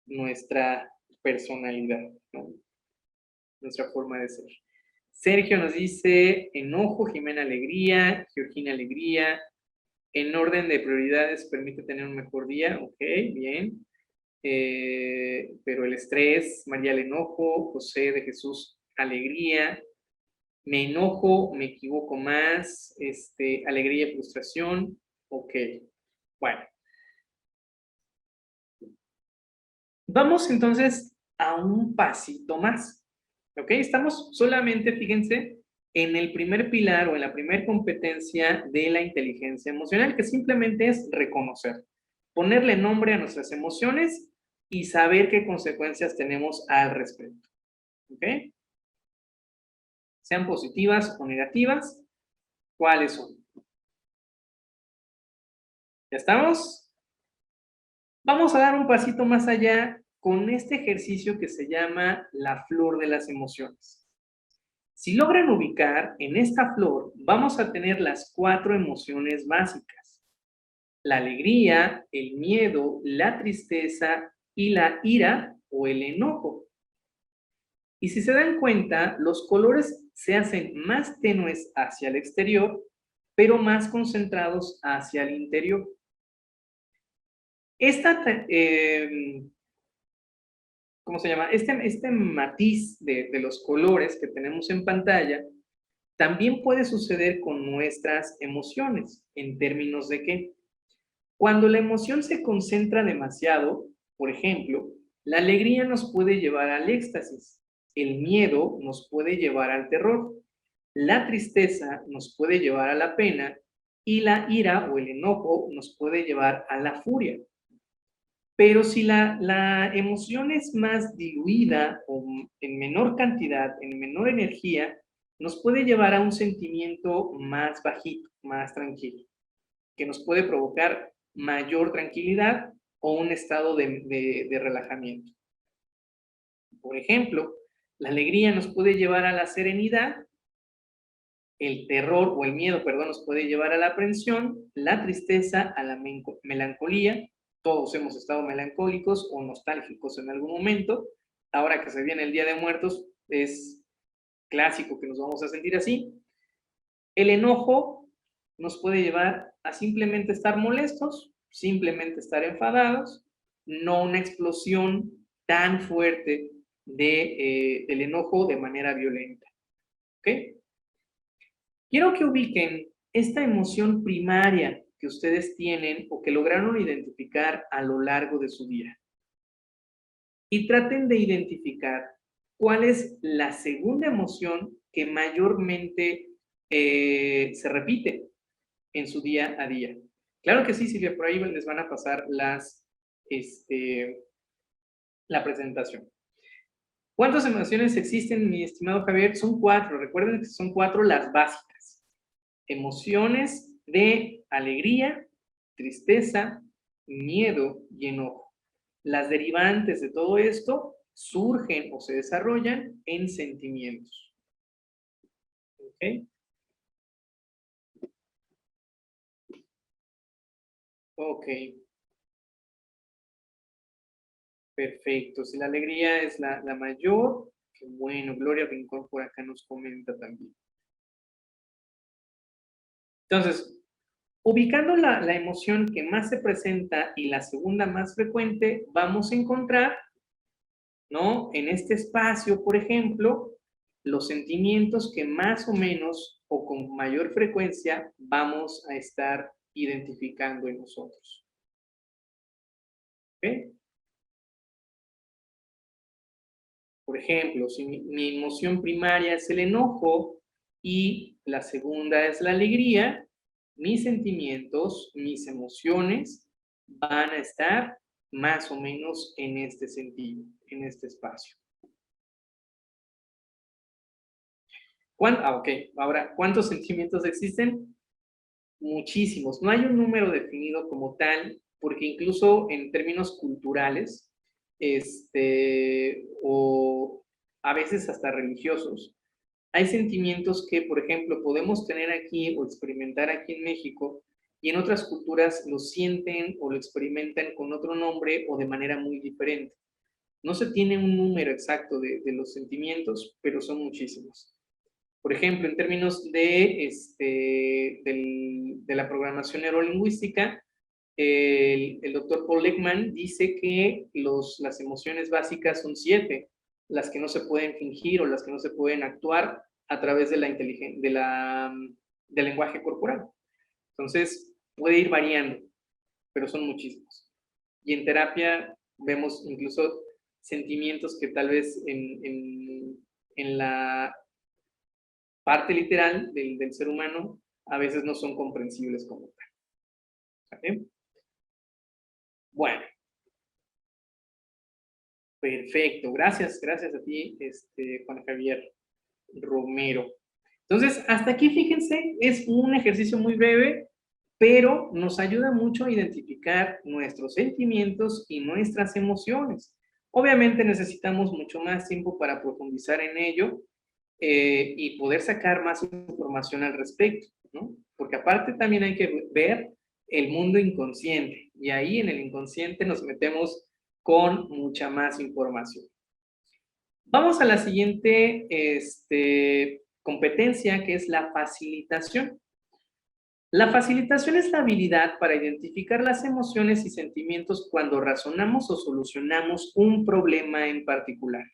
nuestra personalidad, ¿no? Nuestra forma de ser. Sergio nos dice enojo, Jimena alegría, Georgina alegría. En orden de prioridades permite tener un mejor día, ok, bien. Pero el estrés, María el enojo, José de Jesús alegría. Me enojo, me equivoco más, alegría y frustración, ok. Bueno, vamos entonces a un pasito más, ok. Estamos solamente, fíjense, en el primer pilar o en la primera competencia de la inteligencia emocional, que simplemente es reconocer, ponerle nombre a nuestras emociones y saber qué consecuencias tenemos al respecto, ok. Sean positivas o negativas, ¿cuáles son? ¿Ya estamos? Vamos a dar un pasito más allá con este ejercicio que se llama la flor de las emociones. Si logran ubicar en esta flor, vamos a tener las 4 emociones básicas: la alegría, el miedo, la tristeza y la ira o el enojo. Y si se dan cuenta, los colores se hacen más tenues hacia el exterior, pero más concentrados hacia el interior. Esta, ¿cómo se llama? Este matiz de los colores que tenemos en pantalla también puede suceder con nuestras emociones, en términos de que cuando la emoción se concentra demasiado, por ejemplo, la alegría nos puede llevar al éxtasis, el miedo nos puede llevar al terror, la tristeza nos puede llevar a la pena y la ira o el enojo nos puede llevar a la furia. Pero si la emoción es más diluida o en menor cantidad, en menor energía, nos puede llevar a un sentimiento más bajito, más tranquilo, que nos puede provocar mayor tranquilidad o un estado de relajamiento. Por ejemplo, la alegría nos puede llevar a la serenidad, el terror o el miedo, perdón, nos puede llevar a la aprensión, la tristeza a la melancolía. Todos hemos estado melancólicos o nostálgicos en algún momento. Ahora que se viene el Día de Muertos, es clásico que nos vamos a sentir así. El enojo nos puede llevar a simplemente estar molestos, simplemente estar enfadados, no una explosión tan fuerte del enojo de manera violenta. ¿Ok? Quiero que ubiquen esta emoción primaria que ustedes tienen o que lograron identificar a lo largo de su día. Y traten de identificar cuál es la segunda emoción que mayormente se repite en su día a día. Claro que sí, Silvia, por ahí les van a pasar la presentación. ¿Cuántas emociones existen, mi estimado Javier? Son 4. Recuerden que son 4 las básicas. Emociones de alegría, tristeza, miedo y enojo. Las derivantes de todo esto surgen o se desarrollan en sentimientos. ¿Ok? Ok, perfecto. Si la alegría es la mayor, qué bueno. Gloria Rincón por acá nos comenta también. Entonces, ubicando la emoción que más se presenta y la segunda más frecuente, vamos a encontrar, ¿no? En este espacio, por ejemplo, los sentimientos que más o menos o con mayor frecuencia vamos a estar identificando en nosotros. ¿Ok? Por ejemplo, si mi emoción primaria es el enojo y la segunda es la alegría, mis sentimientos, mis emociones van a estar más o menos en este sentido, en este espacio. Ok. Ahora, ¿cuántos sentimientos existen? Muchísimos. No hay un número definido como tal, porque incluso en términos culturales, o a veces hasta religiosos, hay sentimientos que, por ejemplo, podemos tener aquí o experimentar aquí en México y en otras culturas lo sienten o lo experimentan con otro nombre o de manera muy diferente. No se tiene un número exacto de los sentimientos, pero son muchísimos. Por ejemplo, en términos de la programación neurolingüística, el doctor Paul Ekman dice que las emociones básicas son 7, las que no se pueden fingir o las que no se pueden actuar a través de del lenguaje corporal. Entonces, puede ir variando, pero son muchísimos. Y en terapia vemos incluso sentimientos que tal vez en la parte literal del ser humano a veces no son comprensibles como tal. ¿Vale? Bueno, perfecto. Gracias a ti, Juan Javier Romero. Entonces, hasta aquí, fíjense, es un ejercicio muy breve, pero nos ayuda mucho a identificar nuestros sentimientos y nuestras emociones. Obviamente necesitamos mucho más tiempo para profundizar en ello, y poder sacar más información al respecto, ¿no? Porque aparte también hay que ver el mundo inconsciente, y ahí en el inconsciente nos metemos con mucha más información. Vamos a la siguiente competencia, que es la facilitación. La facilitación es la habilidad para identificar las emociones y sentimientos cuando razonamos o solucionamos un problema en particular.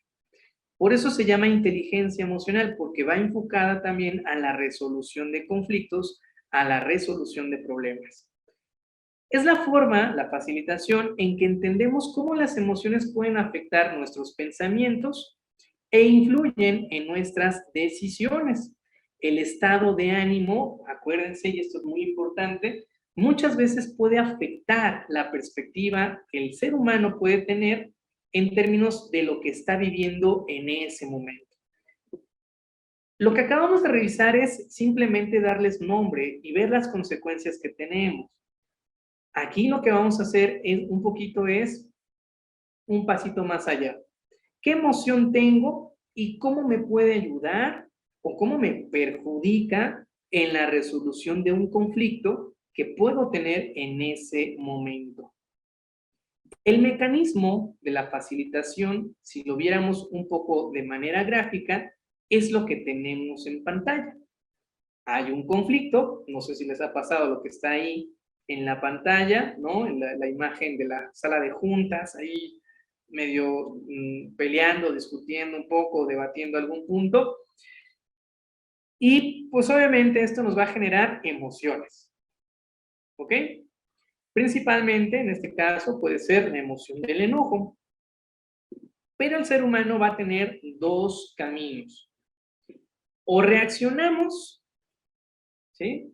Por eso se llama inteligencia emocional, porque va enfocada también a la resolución de conflictos, a la resolución de problemas. Es la forma, la facilitación, en que entendemos cómo las emociones pueden afectar nuestros pensamientos e influyen en nuestras decisiones. El estado de ánimo, acuérdense, y esto es muy importante, muchas veces puede afectar la perspectiva que el ser humano puede tener en términos de lo que está viviendo en ese momento. Lo que acabamos de revisar es simplemente darles nombre y ver las consecuencias que tenemos. Aquí lo que vamos a hacer es un pasito más allá. ¿Qué emoción tengo y cómo me puede ayudar o cómo me perjudica en la resolución de un conflicto que puedo tener en ese momento? El mecanismo de la facilitación, si lo viéramos un poco de manera gráfica, es lo que tenemos en pantalla. Hay un conflicto, no sé si les ha pasado lo que está ahí en la pantalla, ¿no? En la imagen de la sala de juntas, ahí medio peleando, discutiendo un poco, debatiendo algún punto. Y pues obviamente esto nos va a generar emociones. ¿Ok? Principalmente, en este caso, puede ser la emoción del enojo. Pero el ser humano va a tener dos caminos. O reaccionamos, ¿sí?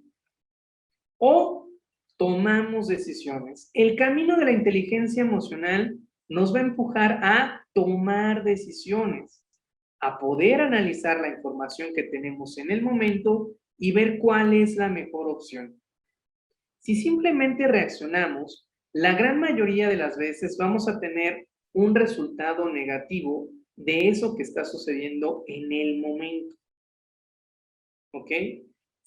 O tomamos decisiones. El camino de la inteligencia emocional nos va a empujar a tomar decisiones, a poder analizar la información que tenemos en el momento y ver cuál es la mejor opción. Si simplemente reaccionamos, la gran mayoría de las veces vamos a tener un resultado negativo de eso que está sucediendo en el momento. ¿Ok?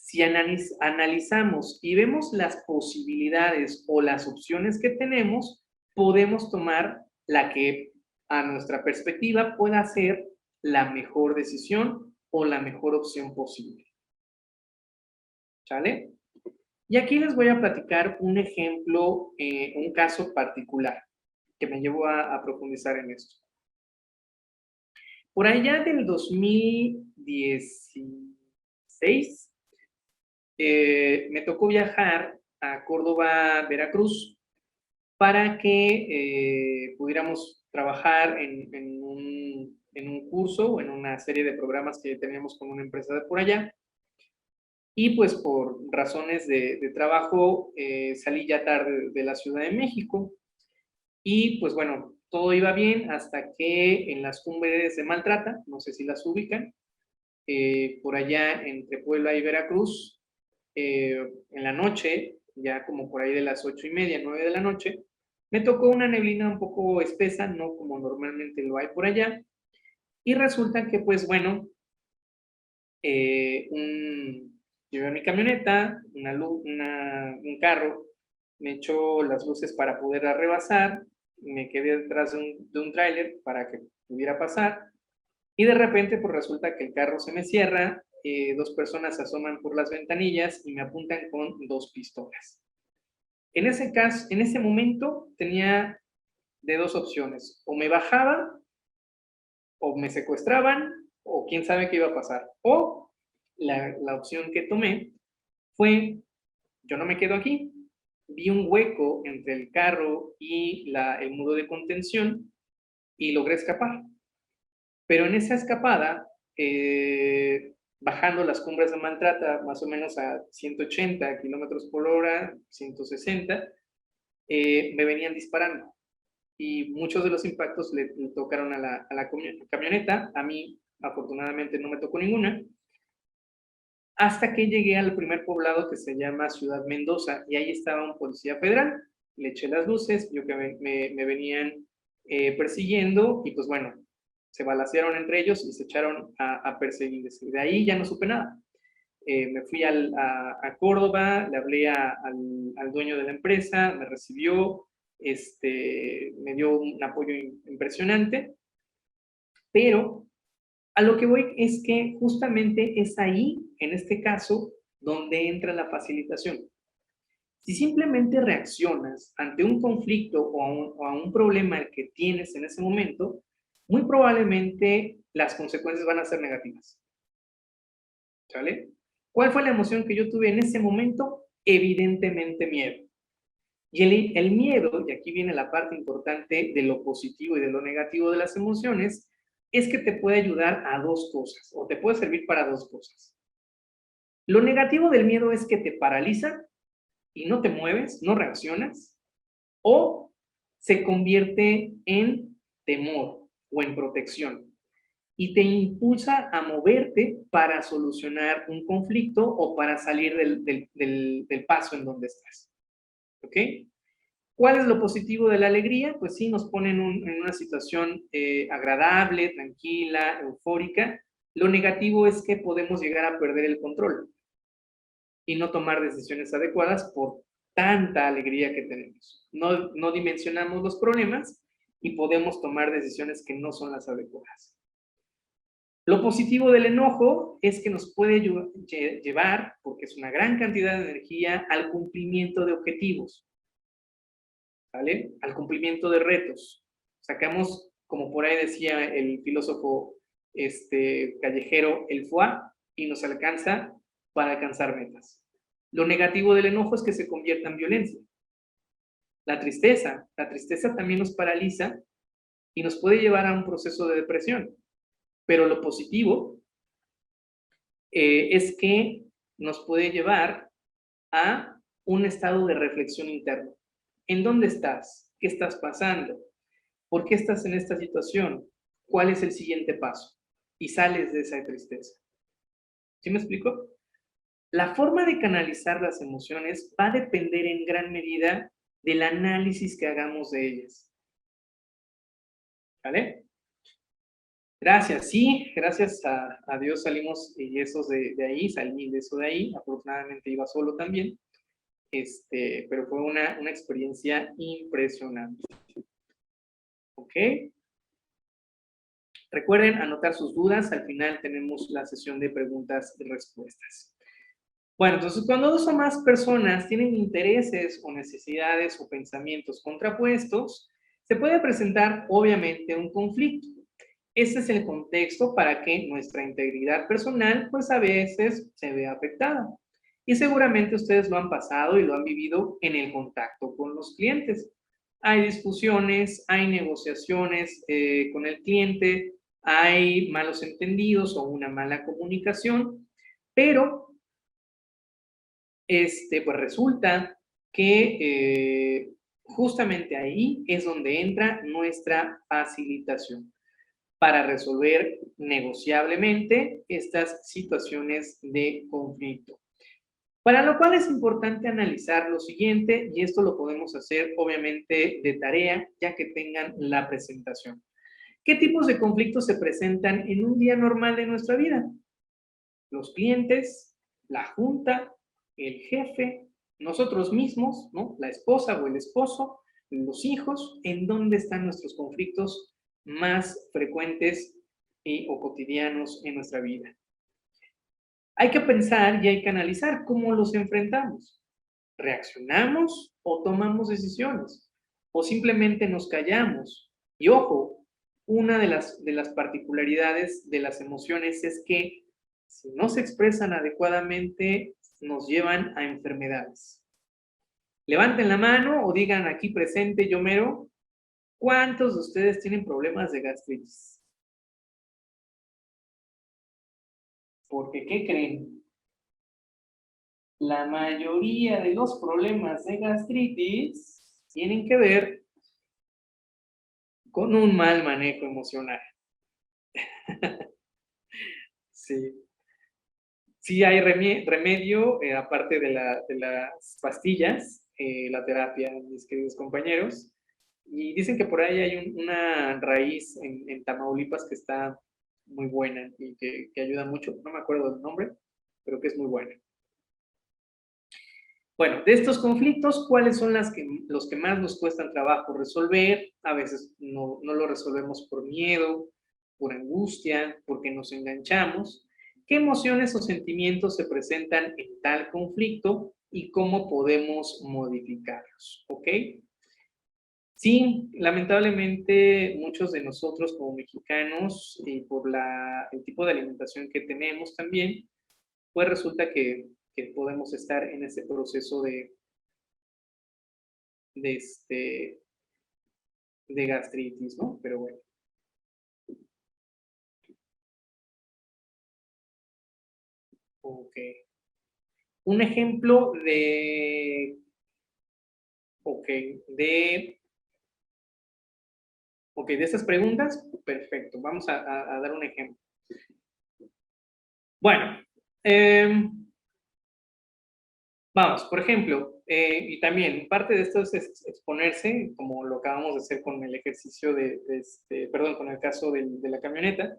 Si analizamos y vemos las posibilidades o las opciones que tenemos, podemos tomar la que a nuestra perspectiva pueda ser la mejor decisión o la mejor opción posible. ¿Sale? Y aquí les voy a platicar un ejemplo, un caso particular que me llevó a profundizar en esto. Por allá del 2016, me tocó viajar a Córdoba, Veracruz, para que pudiéramos trabajar en un curso o en una serie de programas que teníamos con una empresa de por allá. Y pues por razones de trabajo salí ya tarde de la Ciudad de México. Y pues bueno, todo iba bien hasta que en las cumbres de Maltrata, no sé si las ubican, por allá entre Puebla y Veracruz, en la noche, ya como por ahí de las 8:30, 9 de la noche, me tocó una neblina un poco espesa, no como normalmente lo hay por allá, y resulta que pues bueno, llevé mi camioneta, un carro, me echó las luces para poder rebasar, me quedé detrás de un tráiler para que pudiera pasar, y de repente pues resulta que el carro se me cierra, dos personas se asoman por las ventanillas y me apuntan con 2 pistolas. En ese momento tenía de 2 opciones, o me bajaba, o me secuestraban, o quién sabe qué iba a pasar. O la opción que tomé fue, yo no me quedo aquí, vi un hueco entre el carro y el muro de contención y logré escapar. Pero en esa escapada, bajando las cumbres de Maltrata, más o menos a 180 kilómetros por hora, 160, me venían disparando. Y muchos de los impactos le tocaron a la camioneta. A mí, afortunadamente, no me tocó ninguna. Hasta que llegué al primer poblado que se llama Ciudad Mendoza, y ahí estaba un policía federal. Le eché las luces, vio que me venían persiguiendo, y pues bueno, se balacearon entre ellos y se echaron a perseguirse. De ahí ya no supe nada. Me fui a Córdoba, le hablé al dueño de la empresa, me recibió, me dio un apoyo impresionante, pero a lo que voy es que justamente es ahí, en este caso, donde entra la facilitación. Si simplemente reaccionas ante un conflicto o a un problema que tienes en ese momento, muy probablemente las consecuencias van a ser negativas. ¿Sale? ¿Cuál fue la emoción que yo tuve en ese momento? Evidentemente miedo. Y el miedo, y aquí viene la parte importante de lo positivo y de lo negativo de las emociones, es que te puede ayudar a 2 cosas, o te puede servir para 2 cosas. Lo negativo del miedo es que te paraliza y no te mueves, no reaccionas, o se convierte en temor o en protección y te impulsa a moverte para solucionar un conflicto o para salir del paso en donde estás. ¿Ok? ¿Cuál es lo positivo de la alegría? Pues sí, nos pone en una situación agradable, tranquila, eufórica. Lo negativo es que podemos llegar a perder el control y no tomar decisiones adecuadas por tanta alegría que tenemos. No dimensionamos los problemas y podemos tomar decisiones que no son las adecuadas. Lo positivo del enojo es que nos puede llevar, porque es una gran cantidad de energía, al cumplimiento de objetivos, ¿vale? Al cumplimiento de retos. Sacamos, como por ahí decía el filósofo callejero, el foie, y nos alcanza para alcanzar metas. Lo negativo del enojo es que se convierta en violencia. La tristeza también nos paraliza y nos puede llevar a un proceso de depresión. Pero lo positivo es que nos puede llevar a un estado de reflexión interna. ¿En dónde estás? ¿Qué estás pasando? ¿Por qué estás en esta situación? ¿Cuál es el siguiente paso? Y sales de esa tristeza. ¿Sí me explico? La forma de canalizar las emociones va a depender en gran medida del análisis que hagamos de ellas. ¿Vale? Gracias, sí, gracias a Dios salimos ilesos de ahí, salí ileso de ahí, afortunadamente iba solo también, pero fue una experiencia impresionante, ¿ok? Recuerden anotar sus dudas, al final tenemos la sesión de preguntas y respuestas. Bueno, entonces cuando dos o más personas tienen intereses o necesidades o pensamientos contrapuestos, se puede presentar obviamente un conflicto. Este es el contexto para que nuestra integridad personal pues a veces se vea afectada. Y seguramente ustedes lo han pasado y lo han vivido en el contacto con los clientes. Hay discusiones, hay negociaciones con el cliente, hay malos entendidos o una mala comunicación, pero pues resulta que justamente ahí es donde entra nuestra facilitación para resolver negociablemente estas situaciones de conflicto. Para lo cual es importante analizar lo siguiente, y esto lo podemos hacer obviamente de tarea, ya que tengan la presentación. ¿Qué tipos de conflictos se presentan en un día normal de nuestra vida? Los clientes, la junta, el jefe, nosotros mismos, ¿no? La esposa o el esposo, los hijos, ¿en dónde están nuestros conflictos más frecuentes o cotidianos en nuestra vida? Hay que pensar y hay que analizar cómo los enfrentamos. ¿Reaccionamos o tomamos decisiones? ¿O simplemente nos callamos? Y ojo, una de las particularidades de las emociones es que si no se expresan adecuadamente, nos llevan a enfermedades. Levanten la mano o digan aquí presente, yo mero, ¿cuántos de ustedes tienen problemas de gastritis? Porque, ¿qué creen? La mayoría de los problemas de gastritis tienen que ver con un mal manejo emocional. Sí. Sí hay remedio, aparte de las pastillas, la terapia, mis queridos compañeros. Y dicen que por ahí hay una raíz en Tamaulipas que está muy buena y que ayuda mucho. No me acuerdo del nombre, pero que es muy buena. Bueno, de estos conflictos, ¿cuáles son los que más nos cuestan trabajo resolver? A veces no lo resolvemos por miedo, por angustia, porque nos enganchamos. ¿Qué emociones o sentimientos se presentan en tal conflicto y cómo podemos modificarlos? ¿Ok? Sí, lamentablemente muchos de nosotros como mexicanos y por el tipo de alimentación que tenemos también, pues resulta que podemos estar en ese proceso de, este, de gastritis, ¿no? Pero bueno. Ok. Un ejemplo ok, de, de estas preguntas, perfecto. Vamos a dar un ejemplo. Bueno, vamos, por ejemplo, y también parte de esto es exponerse, como lo acabamos de hacer con el ejercicio perdón, con el caso de la camioneta.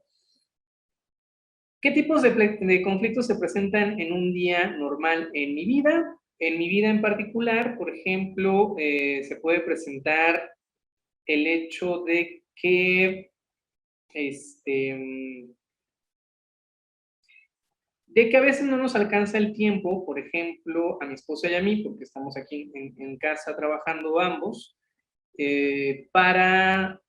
¿Qué tipos de conflictos se presentan en un día normal en mi vida? En mi vida en particular, por ejemplo, se puede presentar el hecho de que, de que a veces no nos alcanza el tiempo, por ejemplo, a mi esposa y a mí, porque estamos aquí en casa trabajando ambos, para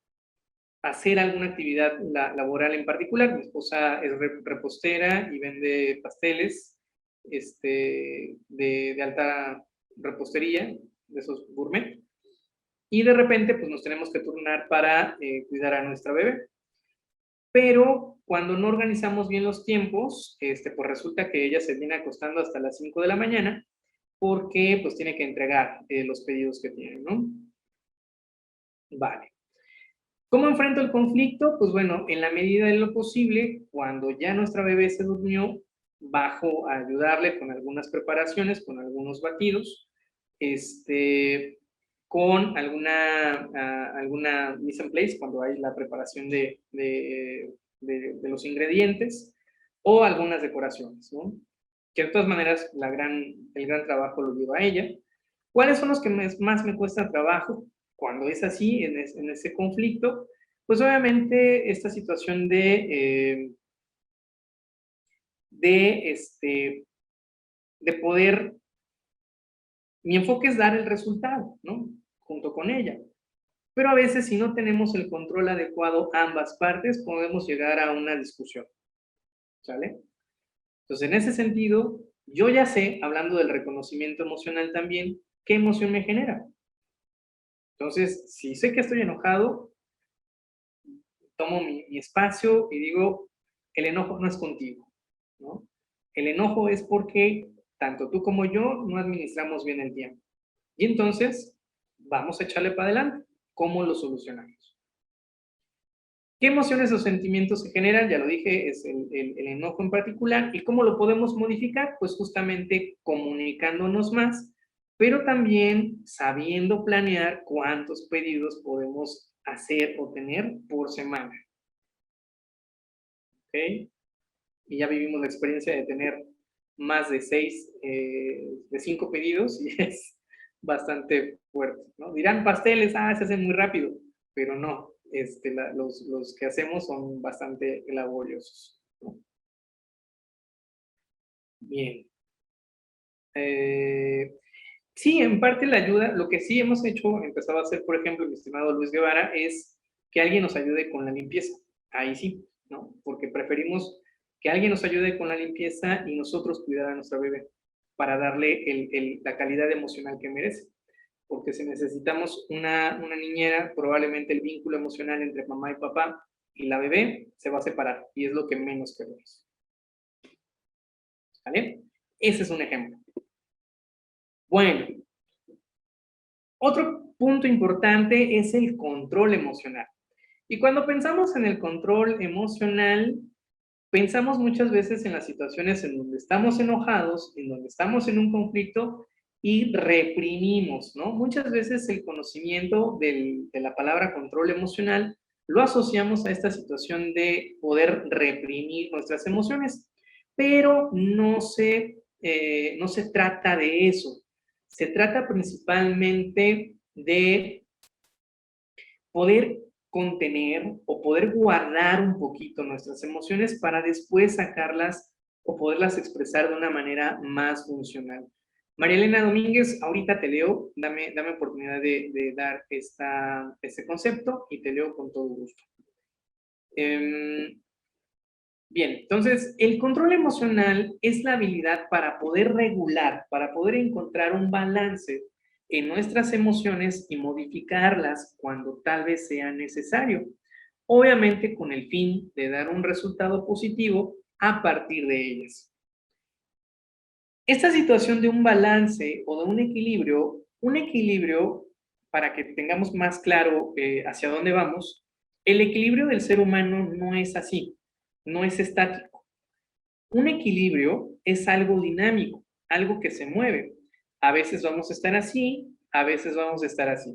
hacer alguna actividad laboral en particular. Mi esposa es repostera y vende pasteles de alta repostería, de esos gourmet. Y de repente, pues nos tenemos que turnar para cuidar a nuestra bebé. Pero cuando no organizamos bien los tiempos, pues resulta que ella se viene acostando hasta las 5 de la mañana porque pues tiene que entregar los pedidos que tiene, ¿no? Vale. ¿Cómo enfrento el conflicto? Pues bueno, en la medida de lo posible, cuando ya nuestra bebé se durmió, bajo a ayudarle con algunas preparaciones, con algunos batidos, con alguna mise en place, cuando hay la preparación de de los ingredientes o algunas decoraciones, ¿no? Que de todas maneras el gran trabajo lo lleva a ella. ¿Cuáles son los que más me cuesta trabajo? Cuando es así, en ese conflicto, pues obviamente esta situación de poder, mi enfoque es dar el resultado, ¿no? Junto con ella. Pero a veces si no tenemos el control adecuado ambas partes, podemos llegar a una discusión, ¿sale? Entonces, en ese sentido, yo ya sé, hablando del reconocimiento emocional también, qué emoción me genera. Entonces, si sé que estoy enojado, tomo mi espacio y digo, el enojo no es contigo, ¿no? El enojo es porque tanto tú como yo no administramos bien el tiempo. Y entonces, vamos a echarle para adelante. ¿Cómo lo solucionamos? ¿Qué emociones o sentimientos se generan? Ya lo dije, es el enojo en particular. ¿Y cómo lo podemos modificar? Pues justamente comunicándonos más, pero también sabiendo planear cuántos pedidos podemos hacer o tener por semana. ¿Ok? Y ya vivimos la experiencia de tener más de 5 pedidos y es bastante fuerte, ¿no? Dirán pasteles, se hacen muy rápido, pero no, los que hacemos son bastante laboriosos, ¿no? Bien. Sí, en parte la ayuda, lo que sí hemos hecho, empezado a hacer, por ejemplo, mi estimado Luis Guevara, es que alguien nos ayude con la limpieza. Ahí sí, ¿no? Porque preferimos que alguien nos ayude con la limpieza y nosotros cuidar a nuestra bebé para darle la calidad emocional que merece. Porque si necesitamos una niñera, probablemente el vínculo emocional entre mamá y papá y la bebé se va a separar y es lo que menos queremos. ¿Vale? Ese es un ejemplo. Bueno, otro punto importante es el control emocional. Y cuando pensamos en el control emocional, pensamos muchas veces en las situaciones en donde estamos enojados, en donde estamos en un conflicto y reprimimos, ¿no? Muchas veces el conocimiento de la palabra control emocional lo asociamos a esta situación de poder reprimir nuestras emociones, pero no se trata de eso. Se trata principalmente de poder contener o poder guardar un poquito nuestras emociones para después sacarlas o poderlas expresar de una manera más funcional. María Elena Domínguez, ahorita te leo, dame oportunidad de dar este concepto y te leo con todo gusto. Bien, entonces el control emocional es la habilidad para poder regular, para poder encontrar un balance en nuestras emociones y modificarlas cuando tal vez sea necesario. Obviamente con el fin de dar un resultado positivo a partir de ellas. Esta situación de un balance o de un equilibrio, para que tengamos más claro hacia dónde vamos, el equilibrio del ser humano no es así, no es estático. Un equilibrio es algo dinámico, algo que se mueve. A veces vamos a estar así, a veces vamos a estar así.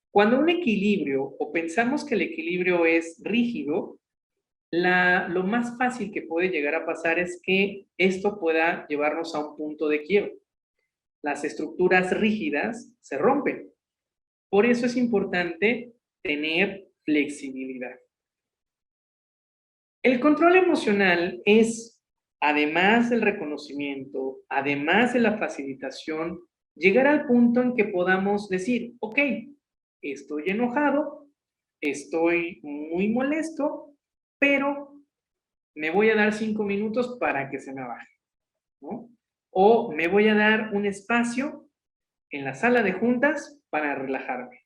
Cuando un equilibrio, o pensamos que el equilibrio es rígido, lo más fácil que puede llegar a pasar es que esto pueda llevarnos a un punto de quiebra. Las estructuras rígidas se rompen. Por eso es importante tener flexibilidad. El control emocional es, además del reconocimiento, además de la facilitación, llegar al punto en que podamos decir, ok, estoy enojado, estoy muy molesto, pero me voy a dar 5 minutos para que se me baje, ¿no? O me voy a dar un espacio en la sala de juntas para relajarme.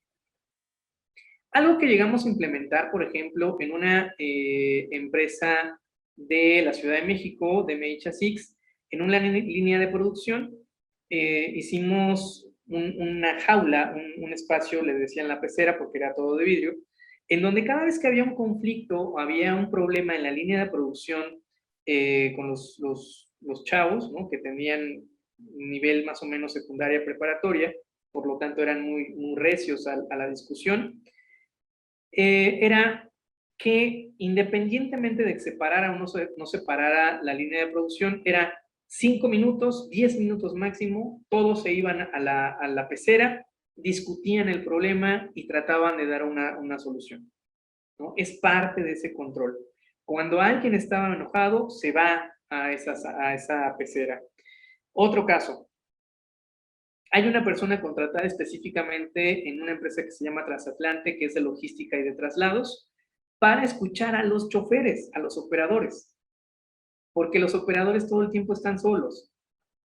Algo que llegamos a implementar, por ejemplo, en una empresa de la Ciudad de México, de Meicha Six, en una línea de producción, hicimos una jaula, un espacio, le decían la pecera porque era todo de vidrio, en donde cada vez que había un conflicto o había un problema en la línea de producción con los chavos, ¿no? Que tenían nivel más o menos secundaria preparatoria, por lo tanto eran muy recios a la discusión, era que independientemente de que separara o no separara la línea de producción, era 5 minutos, 10 minutos máximo, todos se iban a la pecera, discutían el problema y trataban de dar una solución, ¿no? Es parte de ese control. Cuando alguien estaba enojado, se va a esa pecera. Otro caso. Hay una persona contratada específicamente en una empresa que se llama Transatlante, que es de logística y de traslados, para escuchar a los choferes, a los operadores. Porque los operadores todo el tiempo están solos,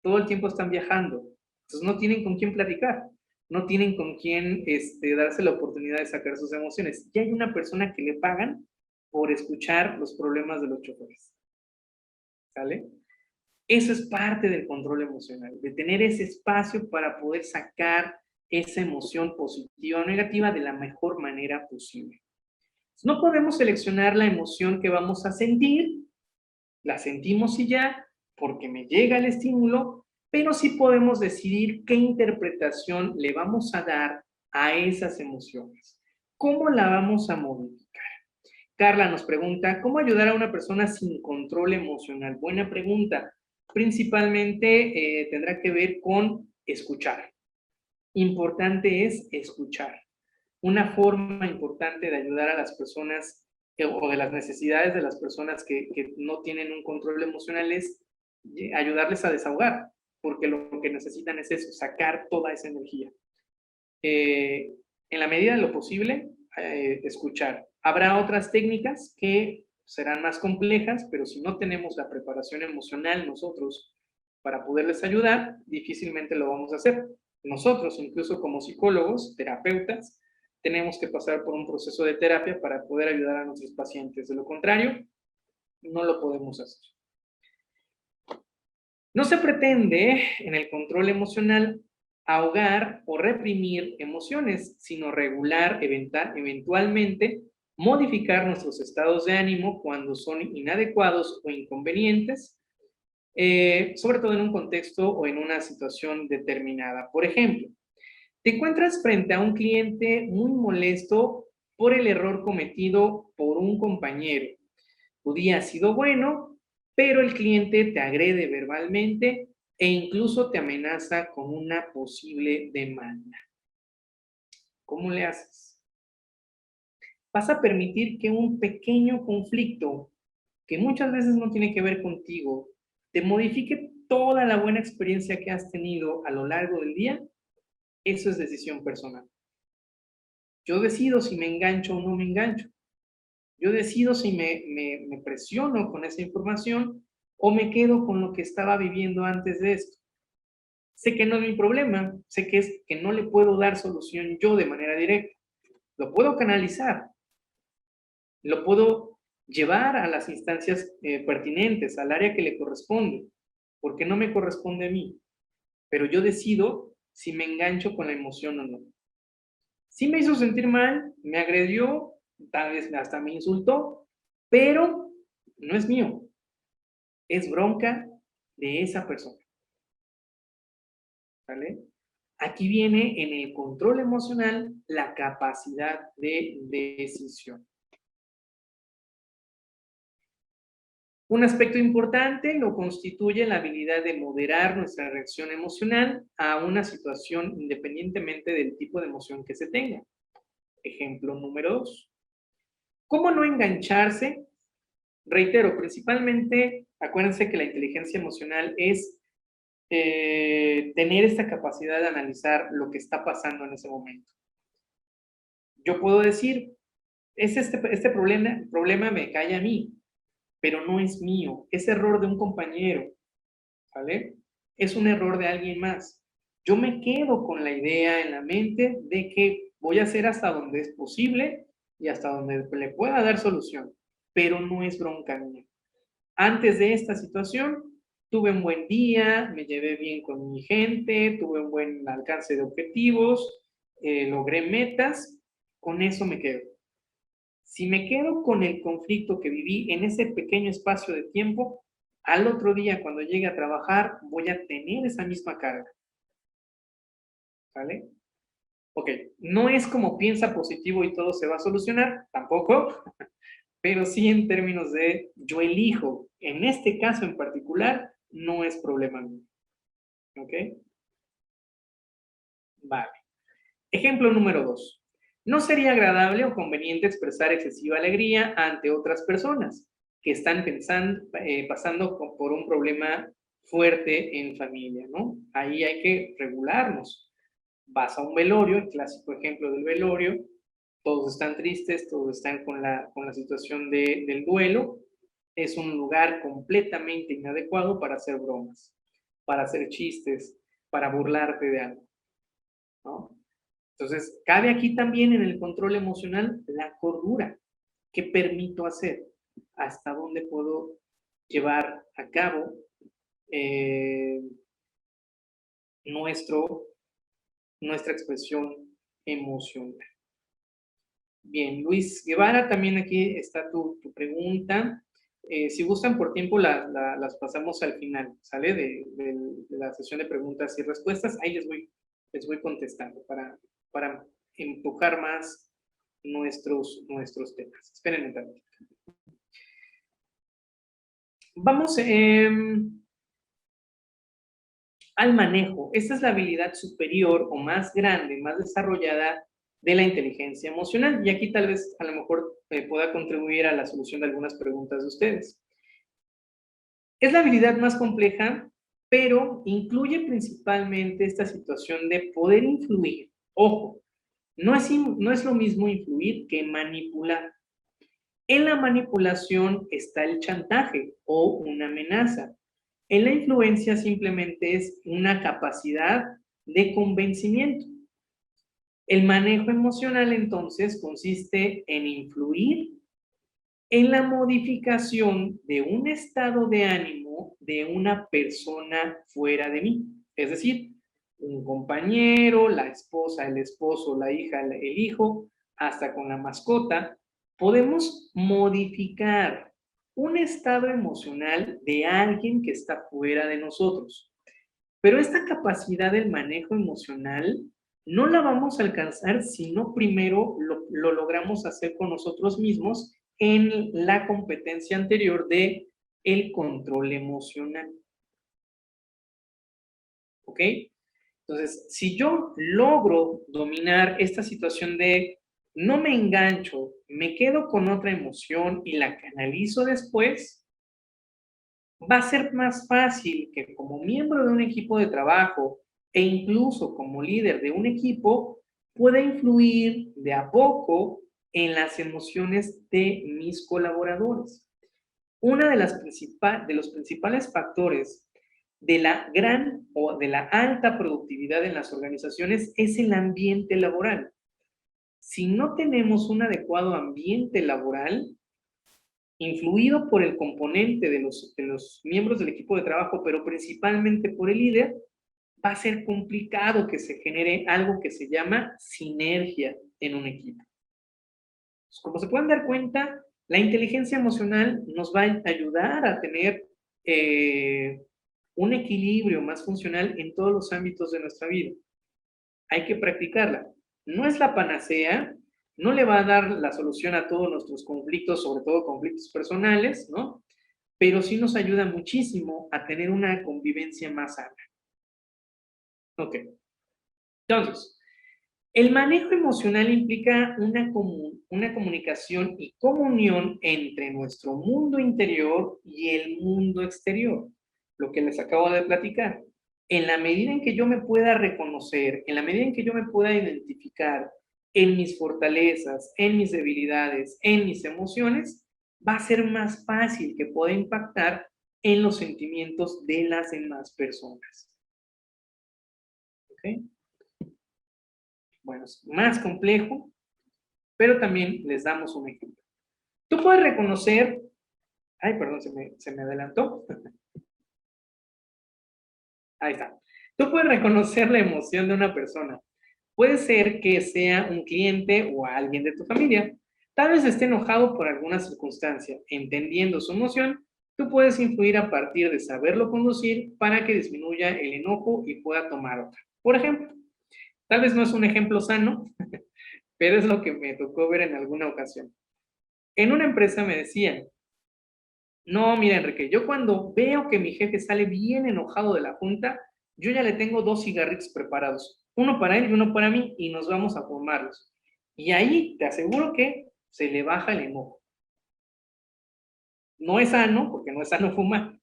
todo el tiempo están viajando. Entonces no tienen con quién platicar, no tienen con quién darse la oportunidad de sacar sus emociones. Y hay una persona que le pagan por escuchar los problemas de los choferes. ¿Sale? Eso es parte del control emocional, de tener ese espacio para poder sacar esa emoción positiva o negativa de la mejor manera posible. No podemos seleccionar la emoción que vamos a sentir, la sentimos y ya, porque me llega el estímulo, pero sí podemos decidir qué interpretación le vamos a dar a esas emociones. ¿Cómo la vamos a modificar? Carla nos pregunta, ¿cómo ayudar a una persona sin control emocional? Buena pregunta. Principalmente tendrá que ver con escuchar. Importante es escuchar. Una forma importante de ayudar a las personas o de las necesidades de las personas que no tienen un control emocional es ayudarles a desahogar, porque lo que necesitan es eso, sacar toda esa energía. En la medida de lo posible, escuchar. Habrá otras técnicas que serán más complejas, pero si no tenemos la preparación emocional nosotros para poderles ayudar, difícilmente lo vamos a hacer. Nosotros, incluso como psicólogos, terapeutas, tenemos que pasar por un proceso de terapia para poder ayudar a nuestros pacientes. De lo contrario, no lo podemos hacer. No se pretende en el control emocional ahogar o reprimir emociones, sino regular, eventualmente, modificar nuestros estados de ánimo cuando son inadecuados o inconvenientes, sobre todo en un contexto o en una situación determinada. Por ejemplo, te encuentras frente a un cliente muy molesto por el error cometido por un compañero. Tu día ha sido bueno, pero el cliente te agrede verbalmente e incluso te amenaza con una posible demanda. ¿Cómo le haces? Vas a permitir que un pequeño conflicto, que muchas veces no tiene que ver contigo, te modifique toda la buena experiencia que has tenido a lo largo del día. Eso es decisión personal. Yo decido si me engancho o no me engancho. Yo decido si me presiono con esa información o me quedo con lo que estaba viviendo antes de esto. Sé que no es mi problema, sé que es que no le puedo dar solución yo de manera directa. Lo puedo canalizar, lo puedo llevar a las instancias pertinentes, al área que le corresponde, porque no me corresponde a mí. Pero yo decido si me engancho con la emoción o no. Sí me hizo sentir mal, me agredió, tal vez hasta me insultó, pero no es mío, es bronca de esa persona. ¿Vale? Aquí viene en el control emocional la capacidad de decisión. Un aspecto importante lo constituye la habilidad de moderar nuestra reacción emocional a una situación independientemente del tipo de emoción que se tenga. Ejemplo número 2. ¿Cómo no engancharse? Reitero, principalmente, acuérdense que la inteligencia emocional es tener esta capacidad de analizar lo que está pasando en ese momento. Yo puedo decir, este problema me cae a mí, pero no es mío, es error de un compañero, ¿vale? Es un error de alguien más. Yo me quedo con la idea en la mente de que voy a hacer hasta donde es posible y hasta donde le pueda dar solución, pero no es bronca mía. Antes de esta situación, tuve un buen día, me llevé bien con mi gente, tuve un buen alcance de objetivos, logré metas, con eso me quedo. Si me quedo con el conflicto que viví en ese pequeño espacio de tiempo, al otro día cuando llegue a trabajar voy a tener esa misma carga. ¿Vale? Ok, no es como piensa positivo y todo se va a solucionar, tampoco, pero sí en términos de yo elijo. En este caso en particular, no es problema mío. ¿Ok? Vale. Ejemplo número 2. No sería agradable o conveniente expresar excesiva alegría ante otras personas que están pasando por un problema fuerte en familia, ¿no? Ahí hay que regularnos. Vas a un velorio, el clásico ejemplo del velorio, todos están tristes, todos están con la situación del duelo. Es un lugar completamente inadecuado para hacer bromas, para hacer chistes, para burlarte de algo, ¿no? Entonces, cabe aquí también en el control emocional la cordura. ¿Qué permito hacer? ¿Hasta dónde puedo llevar a cabo eh, nuestra expresión emocional? Bien, Luis Guevara, también aquí está tu pregunta. Si gustan por tiempo, las pasamos al final, ¿sale? De la sesión de preguntas y respuestas. Ahí les voy contestando para empujar más nuestros temas. Esperen un tantito. Vamos al manejo. Esta es la habilidad superior o más grande, más desarrollada de la inteligencia emocional. Y aquí tal vez a lo mejor pueda contribuir a la solución de algunas preguntas de ustedes. Es la habilidad más compleja, pero incluye principalmente esta situación de poder influir. Ojo, no es lo mismo influir que manipular. En la manipulación está el chantaje o una amenaza. En la influencia simplemente es una capacidad de convencimiento. El manejo emocional entonces consiste en influir en la modificación de un estado de ánimo de una persona fuera de mí. Es decir, un compañero, la esposa, el esposo, la hija, el hijo, hasta con la mascota, podemos modificar un estado emocional de alguien que está fuera de nosotros. Pero esta capacidad del manejo emocional no la vamos a alcanzar si no primero lo logramos hacer con nosotros mismos en la competencia anterior de el control emocional. ¿Ok? Entonces, si yo logro dominar esta situación de no me engancho, me quedo con otra emoción y la canalizo después, va a ser más fácil que como miembro de un equipo de trabajo e incluso como líder de un equipo, pueda influir de a poco en las emociones de mis colaboradores. Uno de los principales factores de la gran o de la alta productividad en las organizaciones es el ambiente laboral. Si no tenemos un adecuado ambiente laboral, influido por el componente de los miembros del equipo de trabajo, pero principalmente por el líder, va a ser complicado que se genere algo que se llama sinergia en un equipo. Como se pueden dar cuenta, la inteligencia emocional nos va a ayudar a tener un equilibrio más funcional en todos los ámbitos de nuestra vida. Hay que practicarla. No es la panacea, no le va a dar la solución a todos nuestros conflictos, sobre todo conflictos personales, ¿no? Pero sí nos ayuda muchísimo a tener una convivencia más sana. Ok. Entonces, el manejo emocional implica una comunicación y comunión entre nuestro mundo interior y el mundo exterior, lo que les acabo de platicar. En la medida en que yo me pueda reconocer, en la medida en que yo me pueda identificar en mis fortalezas, en mis debilidades, en mis emociones, va a ser más fácil que pueda impactar en los sentimientos de las demás personas. ¿Ok? Bueno, es más complejo, pero también les damos un ejemplo. Tú puedes reconocer, ay, perdón, se me adelantó. Ahí está. Tú puedes reconocer la emoción de una persona. Puede ser que sea un cliente o alguien de tu familia. Tal vez esté enojado por alguna circunstancia. Entendiendo su emoción, tú puedes influir a partir de saberlo conducir para que disminuya el enojo y pueda tomar otra. Por ejemplo, tal vez no es un ejemplo sano, pero es lo que me tocó ver en alguna ocasión. En una empresa me decían, no, mira, Enrique, yo cuando veo que mi jefe sale bien enojado de la junta, yo ya le tengo 2 cigarritos preparados, uno para él y uno para mí, y nos vamos a fumarlos. Y ahí te aseguro que se le baja el enojo. No es sano, porque no es sano fumar,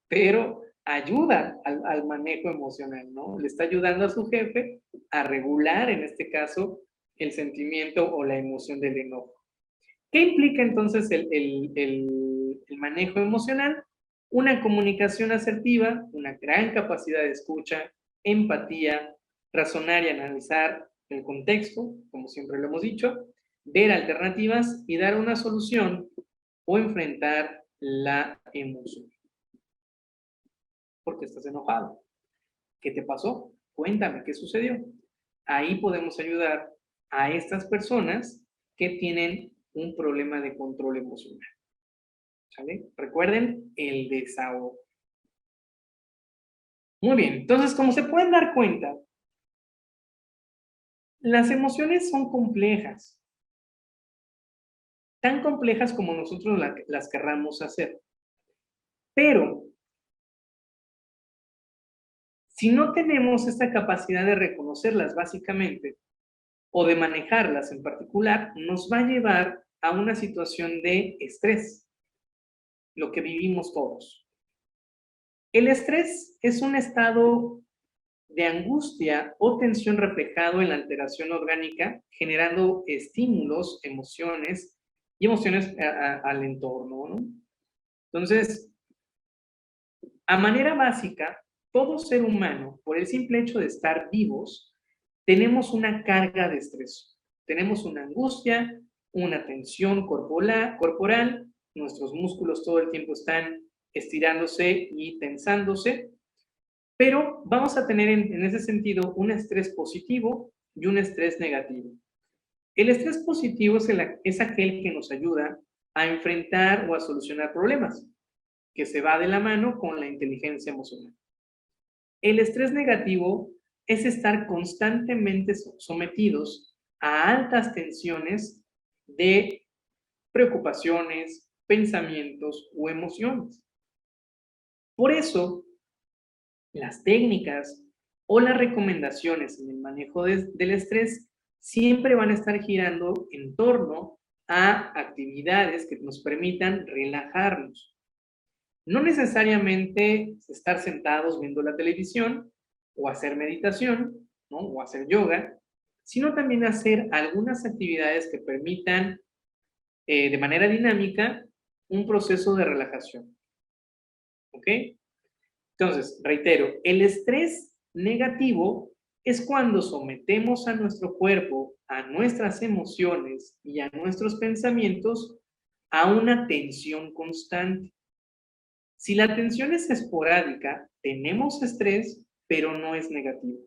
pero ayuda al manejo emocional, ¿no? Le está ayudando a su jefe a regular, en este caso, el sentimiento o la emoción del enojo. ¿Qué implica entonces el manejo emocional? Una comunicación asertiva, una gran capacidad de escucha, empatía, razonar y analizar el contexto, como siempre lo hemos dicho, ver alternativas y dar una solución o enfrentar la emoción. ¿Por qué estás enojado? ¿Qué te pasó? Cuéntame, ¿qué sucedió? Ahí podemos ayudar a estas personas que tienen un problema de control emocional. ¿Sale? Recuerden el desahogo. Muy bien, entonces como se pueden dar cuenta, las emociones son complejas, tan complejas como nosotros las querramos hacer. Pero si no tenemos esta capacidad de reconocerlas básicamente, o de manejarlas en particular, nos va a llevar a una situación de estrés, lo que vivimos todos. El estrés es un estado de angustia o tensión reflejado en la alteración orgánica, generando estímulos, emociones y emociones al entorno, ¿no? Entonces, a manera básica, todo ser humano, por el simple hecho de estar vivos, tenemos una carga de estrés. Tenemos una angustia, una tensión corporal, nuestros músculos todo el tiempo están estirándose y tensándose, pero vamos a tener en ese sentido un estrés positivo y un estrés negativo. El estrés positivo es aquel que nos ayuda a enfrentar o a solucionar problemas, que se va de la mano con la inteligencia emocional. El estrés negativo es estar constantemente sometidos a altas tensiones de preocupaciones, pensamientos o emociones. Por eso, las técnicas o las recomendaciones en el manejo del estrés siempre van a estar girando en torno a actividades que nos permitan relajarnos. No necesariamente estar sentados viendo la televisión o hacer meditación, ¿no? O hacer yoga, sino también hacer algunas actividades que permitan de manera dinámica un proceso de relajación. ¿Ok? Entonces, reitero, el estrés negativo es cuando sometemos a nuestro cuerpo, a nuestras emociones y a nuestros pensamientos a una tensión constante. Si la tensión es esporádica, tenemos estrés, pero no es negativo.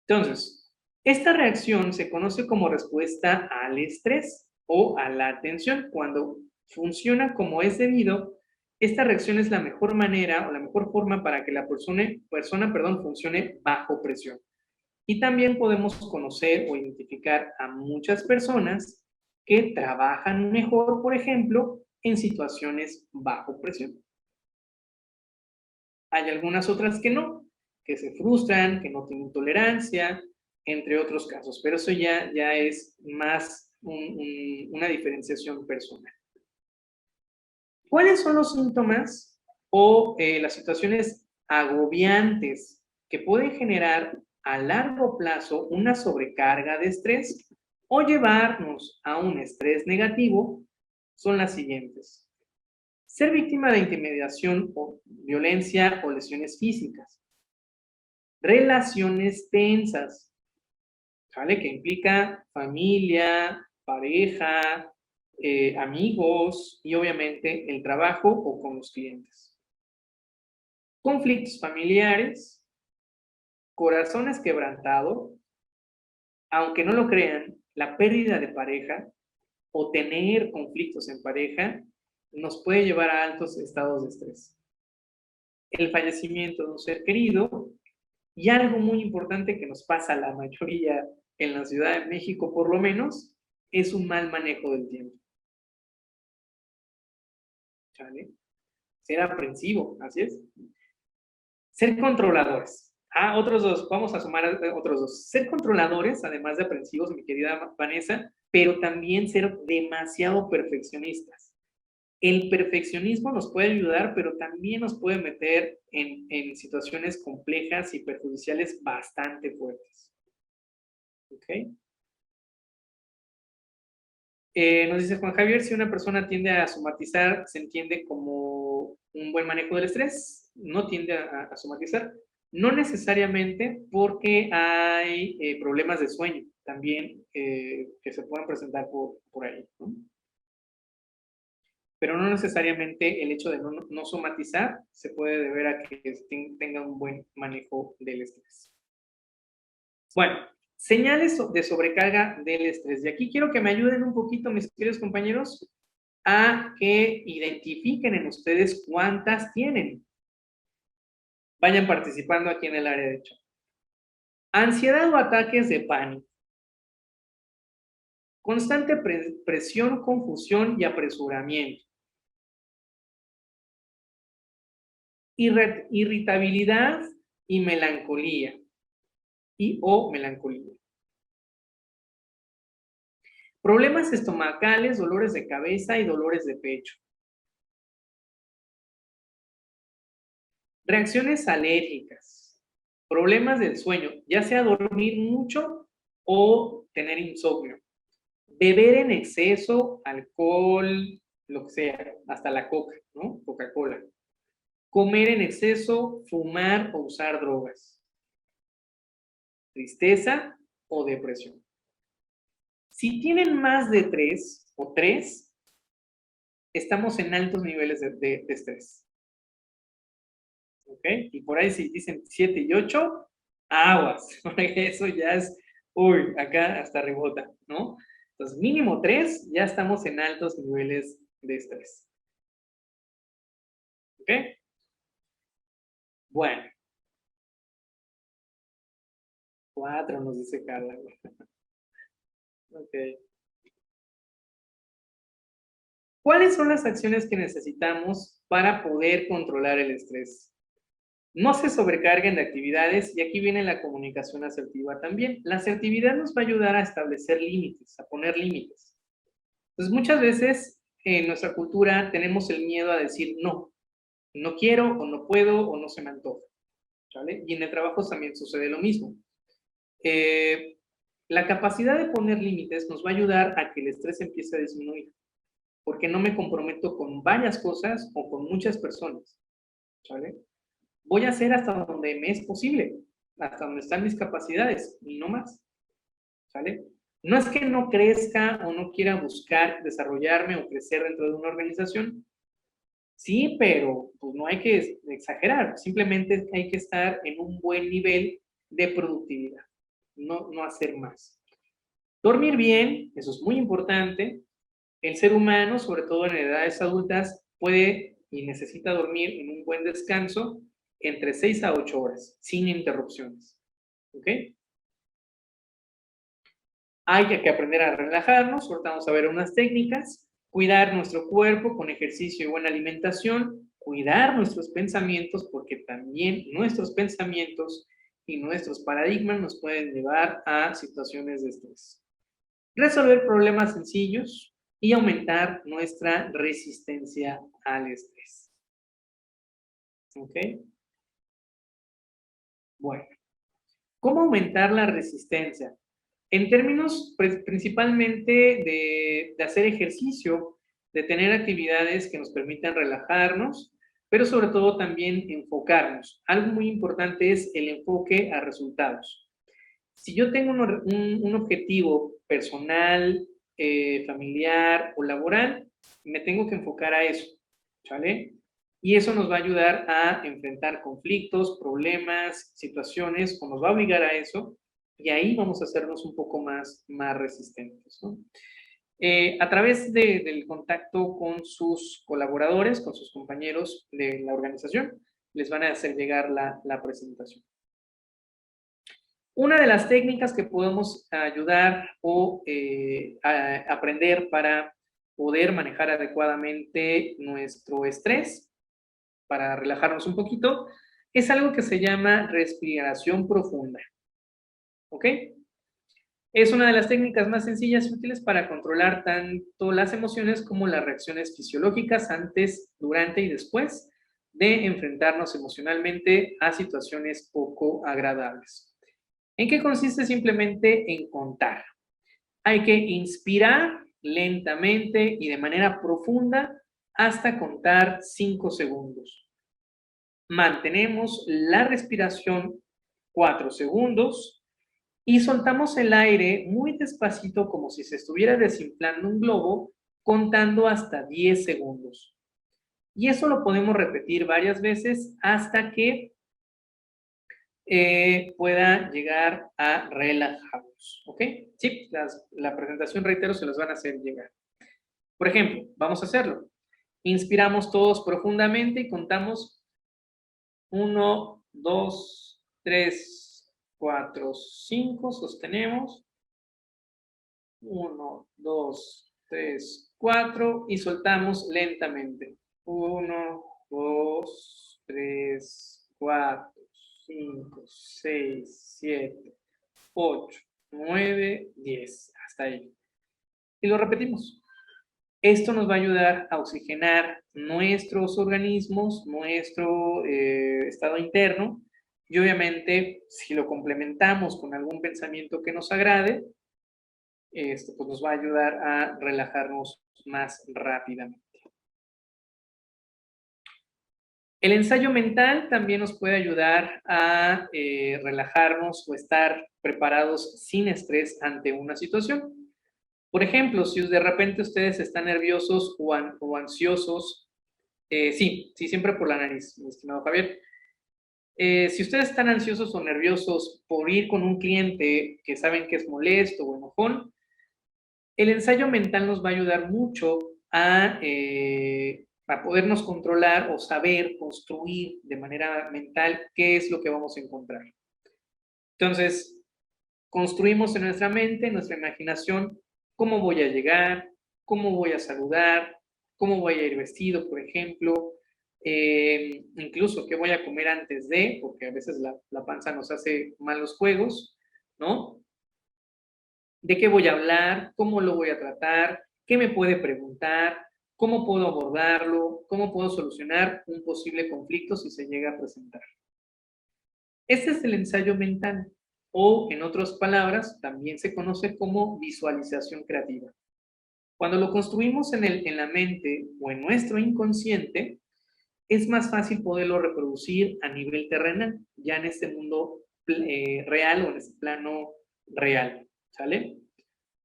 Entonces, esta reacción se conoce como respuesta al estrés o a la tensión. Cuando funciona como es debido, esta reacción es la mejor manera o la mejor forma para que la persona funcione bajo presión. Y también podemos conocer o identificar a muchas personas que trabajan mejor, por ejemplo, en situaciones bajo presión. Hay algunas otras que no, que se frustran, que no tienen tolerancia, entre otros casos, pero eso ya es más una diferenciación personal. ¿Cuáles son los síntomas o las situaciones agobiantes que pueden generar a largo plazo una sobrecarga de estrés o llevarnos a un estrés negativo? Son las siguientes. Ser víctima de intimidación o violencia o lesiones físicas. Relaciones tensas, ¿vale? Que implica familia, pareja, amigos y obviamente el trabajo o con los clientes. Conflictos familiares, corazones quebrantados, aunque no lo crean, la pérdida de pareja o tener conflictos en pareja nos puede llevar a altos estados de estrés. El fallecimiento de un ser querido y algo muy importante que nos pasa a la mayoría en la Ciudad de México por lo menos, es un mal manejo del tiempo. ¿Sale? Ser aprensivo, así es. Ser controladores. Otros dos, vamos a sumar otros dos. Ser controladores, además de aprensivos, mi querida Vanessa, pero también ser demasiado perfeccionistas. El perfeccionismo nos puede ayudar, pero también nos puede meter en situaciones complejas y perjudiciales bastante fuertes. ¿Ok? Nos dice Juan Javier, si una persona tiende a somatizar, se entiende como un buen manejo del estrés, no tiende a somatizar, no necesariamente porque hay problemas de sueño también que se pueden presentar por ahí, ¿no? Pero no necesariamente el hecho de no somatizar se puede deber a que tenga un buen manejo del estrés. Bueno, señales de sobrecarga del estrés. Y aquí quiero que me ayuden un poquito, mis queridos compañeros, a que identifiquen en ustedes cuántas tienen. Vayan participando aquí en el área de chat. Ansiedad o ataques de pánico. Constante presión, confusión y apresuramiento. Irritabilidad y melancolía. O melancolía. Problemas estomacales, dolores de cabeza y dolores de pecho. Reacciones alérgicas. Problemas del sueño, ya sea dormir mucho o tener insomnio. Beber en exceso, alcohol, lo que sea, hasta la coca, ¿no? Coca-Cola. Comer en exceso, fumar o usar drogas. Tristeza o depresión. Si tienen más de 3 o 3, estamos en altos niveles de estrés. ¿Ok? Y por ahí si dicen 7 y 8, aguas, porque eso ya es, uy, acá hasta rebota, ¿no? Entonces, mínimo 3, ya estamos en altos niveles de estrés. ¿Ok? Bueno. 4 nos dice Carla. Ok. ¿Cuáles son las acciones que necesitamos para poder controlar el estrés? No se sobrecarguen de actividades y aquí viene la comunicación asertiva también. La asertividad nos va a ayudar a establecer límites, a poner límites. Entonces, muchas veces en nuestra cultura tenemos el miedo a decir no, no quiero o no puedo o no se me antoja, ¿vale? Y en el trabajo también sucede lo mismo. La capacidad de poner límites nos va a ayudar a que el estrés empiece a disminuir, porque no me comprometo con varias cosas o con muchas personas, ¿vale? Voy a hacer hasta donde me es posible, hasta donde están mis capacidades y no más, ¿sale? No es que no crezca o no quiera buscar desarrollarme o crecer dentro de una organización, sí, pero pues no hay que exagerar, simplemente hay que estar en un buen nivel de productividad, no hacer más. Dormir bien, eso es muy importante. El ser humano, sobre todo en edades adultas, puede y necesita dormir en un buen descanso entre 6 a 8 horas, sin interrupciones. ¿Ok? Hay que aprender a relajarnos, ahorita vamos a ver unas técnicas, cuidar nuestro cuerpo con ejercicio y buena alimentación, cuidar nuestros pensamientos, porque también nuestros pensamientos y nuestros paradigmas nos pueden llevar a situaciones de estrés. Resolver problemas sencillos y aumentar nuestra resistencia al estrés. ¿Ok? Bueno, ¿cómo aumentar la resistencia? En términos principalmente de hacer ejercicio, de tener actividades que nos permitan relajarnos, pero sobre todo también enfocarnos. Algo muy importante es el enfoque a resultados. Si yo tengo un objetivo personal, familiar o laboral, me tengo que enfocar a eso, ¿vale? Y eso nos va a ayudar a enfrentar conflictos, problemas, situaciones, o nos va a obligar a eso, y ahí vamos a hacernos un poco más resistentes, ¿no? A través del contacto con sus colaboradores, con sus compañeros de la organización, les van a hacer llegar la presentación. Una de las técnicas que podemos ayudar o aprender para poder manejar adecuadamente nuestro estrés, para relajarnos un poquito, es algo que se llama respiración profunda. ¿Ok? Es una de las técnicas más sencillas y útiles para controlar tanto las emociones como las reacciones fisiológicas antes, durante y después de enfrentarnos emocionalmente a situaciones poco agradables. ¿En qué consiste? Simplemente en contar. Hay que inspirar lentamente y de manera profunda hasta contar 5 segundos. Mantenemos la respiración 4 segundos y soltamos el aire muy despacito como si se estuviera desinflando un globo, contando hasta 10 segundos. Y eso lo podemos repetir varias veces hasta que pueda llegar a relajarnos, ¿ok? Sí, la presentación, reitero, se los van a hacer llegar. Por ejemplo, vamos a hacerlo. Inspiramos todos profundamente y contamos 1, 2, 3, 4, 5, sostenemos. 1, 2, 3, 4 y soltamos lentamente. 1, 2, 3, 4, 5, 6, 7, 8, 9, 10. Hasta ahí. Y lo repetimos. Esto nos va a ayudar a oxigenar nuestros organismos, nuestro estado interno, y obviamente si lo complementamos con algún pensamiento que nos agrade, pues nos va a ayudar a relajarnos más rápidamente. El ensayo mental también nos puede ayudar a relajarnos o estar preparados sin estrés ante una situación. Por ejemplo, si de repente ustedes están nerviosos o ansiosos, sí, siempre por la nariz, mi estimado Javier. Si ustedes están ansiosos o nerviosos por ir con un cliente que saben que es molesto o enojón, el ensayo mental nos va a ayudar mucho a podernos controlar o saber construir de manera mental qué es lo que vamos a encontrar. Entonces, construimos en nuestra mente, en nuestra imaginación, cómo voy a llegar, cómo voy a saludar, cómo voy a ir vestido, por ejemplo, incluso qué voy a comer antes de, porque a veces la panza nos hace malos juegos, ¿no? De qué voy a hablar, cómo lo voy a tratar, qué me puede preguntar, cómo puedo abordarlo, cómo puedo solucionar un posible conflicto si se llega a presentar. Este es el ensayo mental, o en otras palabras, también se conoce como visualización creativa. Cuando lo construimos en la mente o en nuestro inconsciente, es más fácil poderlo reproducir a nivel terrenal, ya en este mundo real o en este plano real, ¿sale?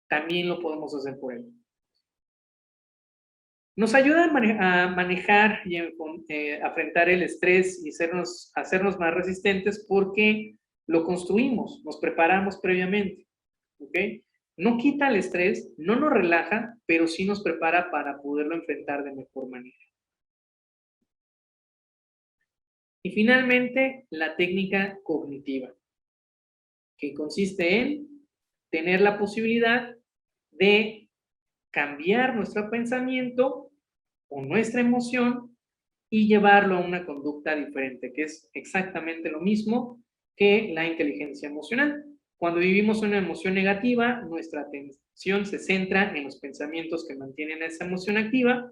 También lo podemos hacer por él. Nos ayuda a manejar y a enfrentar el estrés y hacernos más resistentes porque lo construimos, nos preparamos previamente, ¿ok? No quita el estrés, no nos relaja, pero sí nos prepara para poderlo enfrentar de mejor manera. Y finalmente, la técnica cognitiva, que consiste en tener la posibilidad de cambiar nuestro pensamiento o nuestra emoción y llevarlo a una conducta diferente, que es exactamente lo mismo que la inteligencia emocional. Cuando vivimos una emoción negativa, nuestra atención se centra en los pensamientos que mantienen esa emoción activa,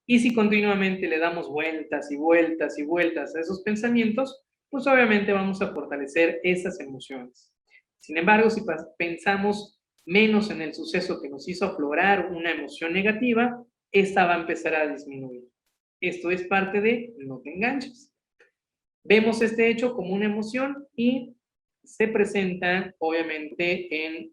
y si continuamente le damos vueltas y vueltas y vueltas a esos pensamientos, pues obviamente vamos a fortalecer esas emociones. Sin embargo, si pensamos menos en el suceso que nos hizo aflorar una emoción negativa, esta va a empezar a disminuir. Esto es parte de no te enganches. Vemos este hecho como una emoción y se presenta obviamente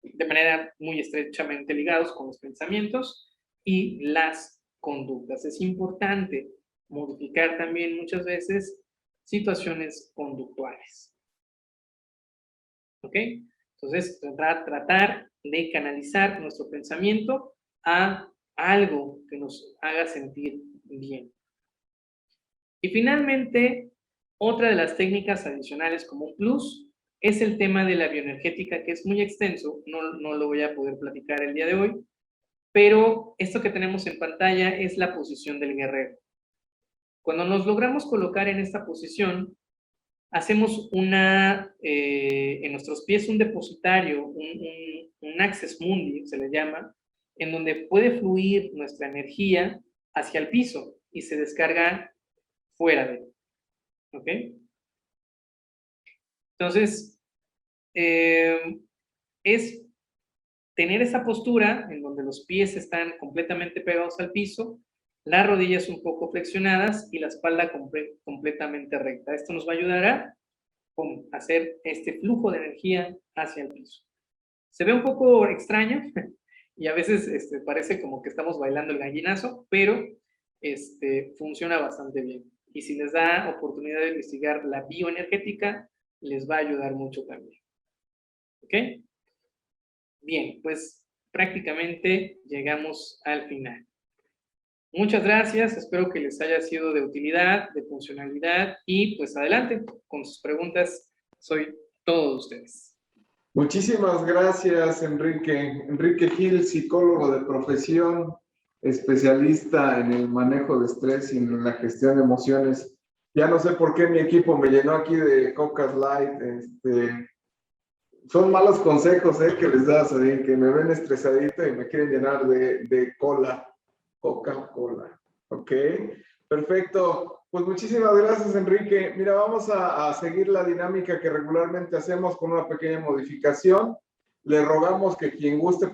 de manera muy estrechamente ligados con los pensamientos y las conductas. Es importante modificar también muchas veces situaciones conductuales. ¿Ok? Entonces, tratar de canalizar nuestro pensamiento a algo que nos haga sentir bien. Y finalmente, Otra de las técnicas adicionales como un plus es el tema de la bioenergética, que es muy extenso, no lo voy a poder platicar el día de hoy, pero esto que tenemos en pantalla es la posición del guerrero. Cuando nos logramos colocar en esta posición, hacemos en nuestros pies un depositario, un access mundi, se le llama, en donde puede fluir nuestra energía hacia el piso y se descarga fuera de él. ¿Ok? Entonces, es tener esa postura en donde los pies están completamente pegados al piso, las rodillas un poco flexionadas y la espalda completamente recta. Esto nos va a ayudar a hacer este flujo de energía hacia el piso. Se ve un poco extraño y a veces parece como que estamos bailando el gallinazo, pero funciona bastante bien. Y si les da oportunidad de investigar la bioenergética, les va a ayudar mucho también. ¿Ok? Bien, pues prácticamente llegamos al final. Muchas gracias, espero que les haya sido de utilidad, de funcionalidad y pues adelante con sus preguntas, soy todos ustedes. Muchísimas gracias, Enrique. Enrique Gil, psicólogo de profesión, especialista en el manejo de estrés y en la gestión de emociones. Ya no sé por qué mi equipo me llenó aquí de Cocas Light. Son malos consejos que les das, que me ven estresadito y me quieren llenar de cola, Coca-Cola. Ok, perfecto. Pues muchísimas gracias, Enrique. Mira, vamos a seguir la dinámica que regularmente hacemos con una pequeña modificación. Le rogamos que quien guste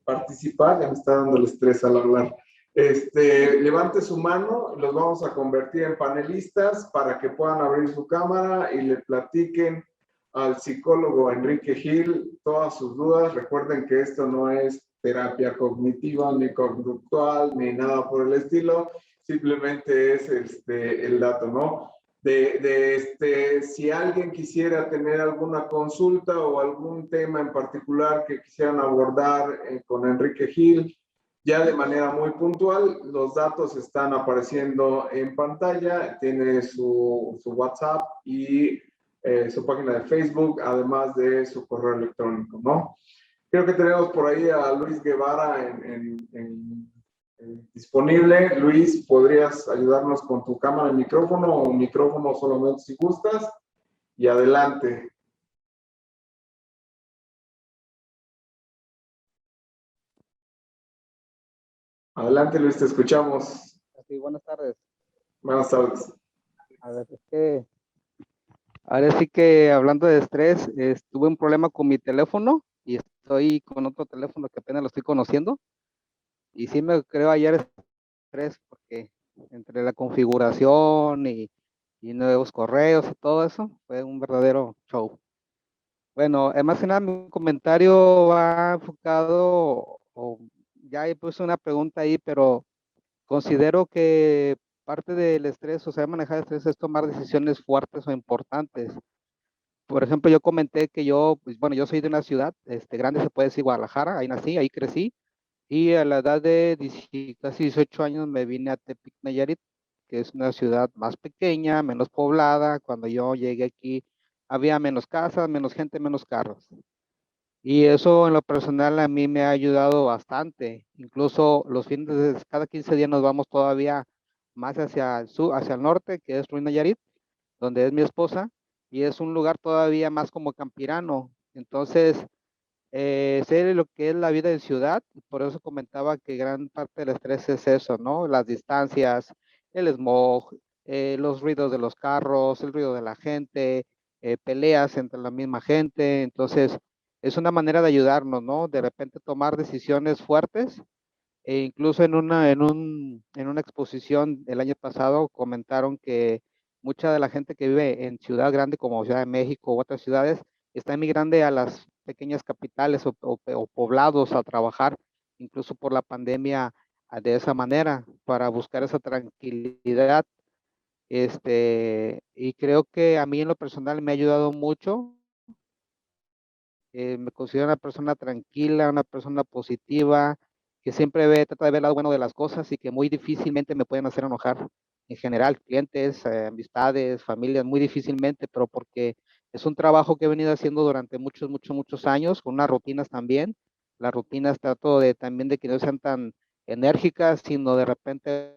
participar, ya me está dando el estrés al hablar, levante su mano, los vamos a convertir en panelistas para que puedan abrir su cámara y le platiquen al psicólogo Enrique Gil todas sus dudas. Recuerden que esto no es terapia cognitiva, ni conductual, ni nada por el estilo, simplemente es el dato, ¿no? Si alguien quisiera tener alguna consulta o algún tema en particular que quisieran abordar con Enrique Gil, ya de manera muy puntual, los datos están apareciendo en pantalla, tiene su WhatsApp y su página de Facebook, además de su correo electrónico, ¿no? Creo que tenemos por ahí a Luis Guevara disponible. Luis, ¿podrías ayudarnos con tu cámara y micrófono o micrófono solamente si gustas? Y adelante. Adelante, Luis, te escuchamos. Sí, buenas tardes. Buenas tardes. A ver, ahora sí que hablando de estrés, tuve un problema con mi teléfono y estoy con otro teléfono que apenas lo estoy conociendo. Y sí me creo ayer estrés porque entre la configuración y nuevos correos y todo eso, fue un verdadero show. Bueno, más que nada mi comentario va enfocado, ya puse una pregunta ahí, pero considero que parte del estrés, o sea, manejar el estrés es tomar decisiones fuertes o importantes. Por ejemplo, yo comenté que yo, pues, bueno, yo soy de una ciudad grande, se puede decir Guadalajara, ahí nací, ahí crecí, y a la edad de casi 18 años me vine a Tepic, Nayarit, que es una ciudad más pequeña, menos poblada. Cuando yo llegué aquí había menos casas, menos gente, menos carros. Y eso en lo personal a mí me ha ayudado bastante. Incluso los fines de cada 15 días nos vamos todavía más hacia el sur, hacia el norte, que es Ruiz Nayarit, donde es mi esposa, y es un lugar todavía más como campirano. Entonces, sé lo que es la vida en ciudad, y por eso comentaba que gran parte del estrés es eso, ¿no? Las distancias, el smog, los ruidos de los carros, el ruido de la gente, peleas entre la misma gente. Entonces, es una manera de ayudarnos, ¿no? De repente tomar decisiones fuertes. E incluso en una exposición el año pasado comentaron que mucha de la gente que vive en ciudad grande como Ciudad de México u otras ciudades está emigrando a las pequeñas capitales o poblados a trabajar, incluso por la pandemia, de esa manera, para buscar esa tranquilidad. Y creo que a mí en lo personal me ha ayudado mucho. Me considero una persona tranquila, una persona positiva, que siempre trata de ver el lado bueno de las cosas y que muy difícilmente me pueden hacer enojar. en general, clientes, amistades, familias, muy difícilmente, pero porque es un trabajo que he venido haciendo durante muchos años, con unas rutinas también. Las rutinas trato de también de que no sean tan enérgicas, sino de repente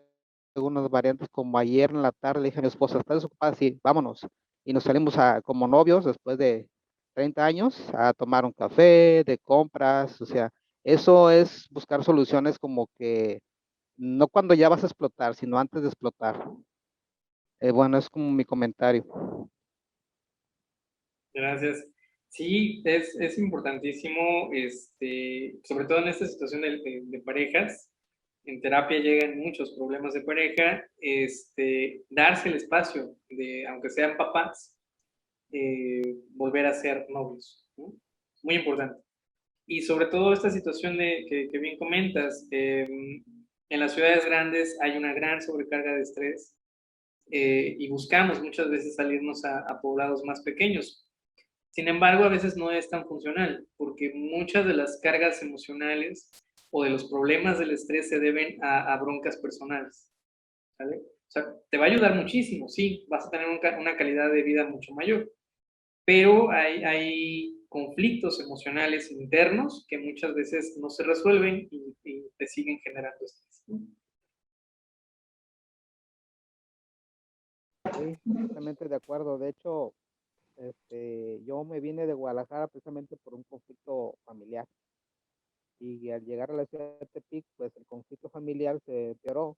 algunas variantes como ayer en la tarde le dije a mi esposa, ¿estás desocupada? Sí, vámonos. Y nos salimos como novios después de 30 años a tomar un café, de compras, o sea, eso es buscar soluciones como que no cuando ya vas a explotar, sino antes de explotar. Bueno, es como mi comentario. Gracias. Sí, es importantísimo, sobre todo en esta situación de parejas, en terapia llegan muchos problemas de pareja, darse el espacio de, aunque sean papás, volver a ser novios, ¿no? Muy importante. Y sobre todo esta situación que bien comentas, en las ciudades grandes hay una gran sobrecarga de estrés y buscamos muchas veces salirnos a poblados más pequeños. Sin embargo, a veces no es tan funcional, porque muchas de las cargas emocionales o de los problemas del estrés se deben a broncas personales, ¿vale? O sea, te va a ayudar muchísimo, sí, vas a tener una calidad de vida mucho mayor, pero hay conflictos emocionales internos que muchas veces no se resuelven y te siguen generando estrés, ¿no? Sí, completamente de acuerdo. De hecho, yo me vine de Guadalajara precisamente por un conflicto familiar. Y al llegar a la ciudad de Tepic, pues el conflicto familiar se empeoró.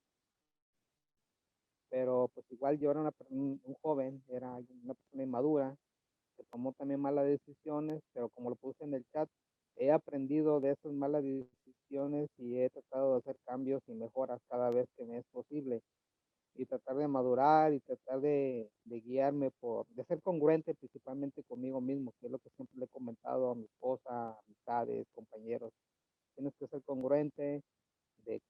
Pero pues igual yo era un joven, era una persona inmadura, que tomó también malas decisiones, pero como lo puse en el chat, he aprendido de esas malas decisiones y he tratado de hacer cambios y mejoras cada vez que me es posible y tratar de madurar y tratar de guiarme de ser congruente principalmente conmigo mismo, que es lo que siempre le he comentado a mi esposa, amistades, compañeros. Tienes que ser congruente de,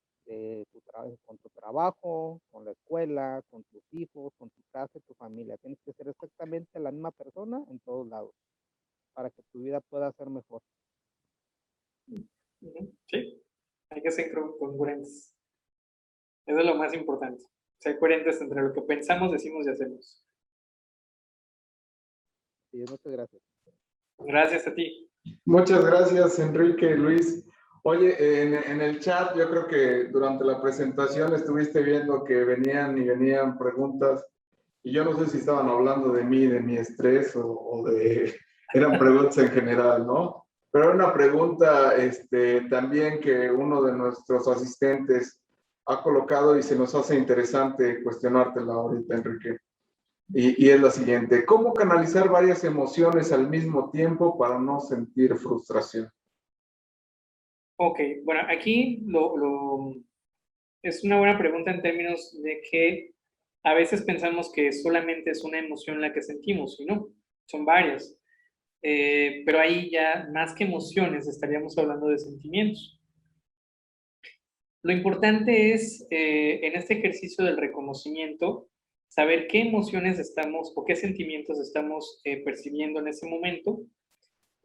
con tu trabajo, con la escuela, con tus hijos, con tu casa y tu familia. Tienes que ser exactamente la misma persona en todos lados para que tu vida pueda ser mejor. Sí, hay que ser congruentes. Eso es lo más importante. Ser coherentes entre lo que pensamos, decimos y hacemos. Sí, muchas gracias. Gracias a ti. Muchas gracias, Enrique, Luis. Oye, en el chat yo creo que durante la presentación estuviste viendo que venían y venían preguntas y yo no sé si estaban hablando de mí, de mi estrés eran preguntas en general, ¿no? Pero una pregunta también que uno de nuestros asistentes ha colocado y se nos hace interesante cuestionártela ahorita, Enrique. Y es la siguiente, ¿cómo canalizar varias emociones al mismo tiempo para no sentir frustración? Ok, bueno, aquí es una buena pregunta en términos de que a veces pensamos que solamente es una emoción la que sentimos, y no, son varias. Pero ahí ya, más que emociones, estaríamos hablando de sentimientos. Lo importante es, en este ejercicio del reconocimiento, saber qué emociones estamos o qué sentimientos estamos percibiendo en ese momento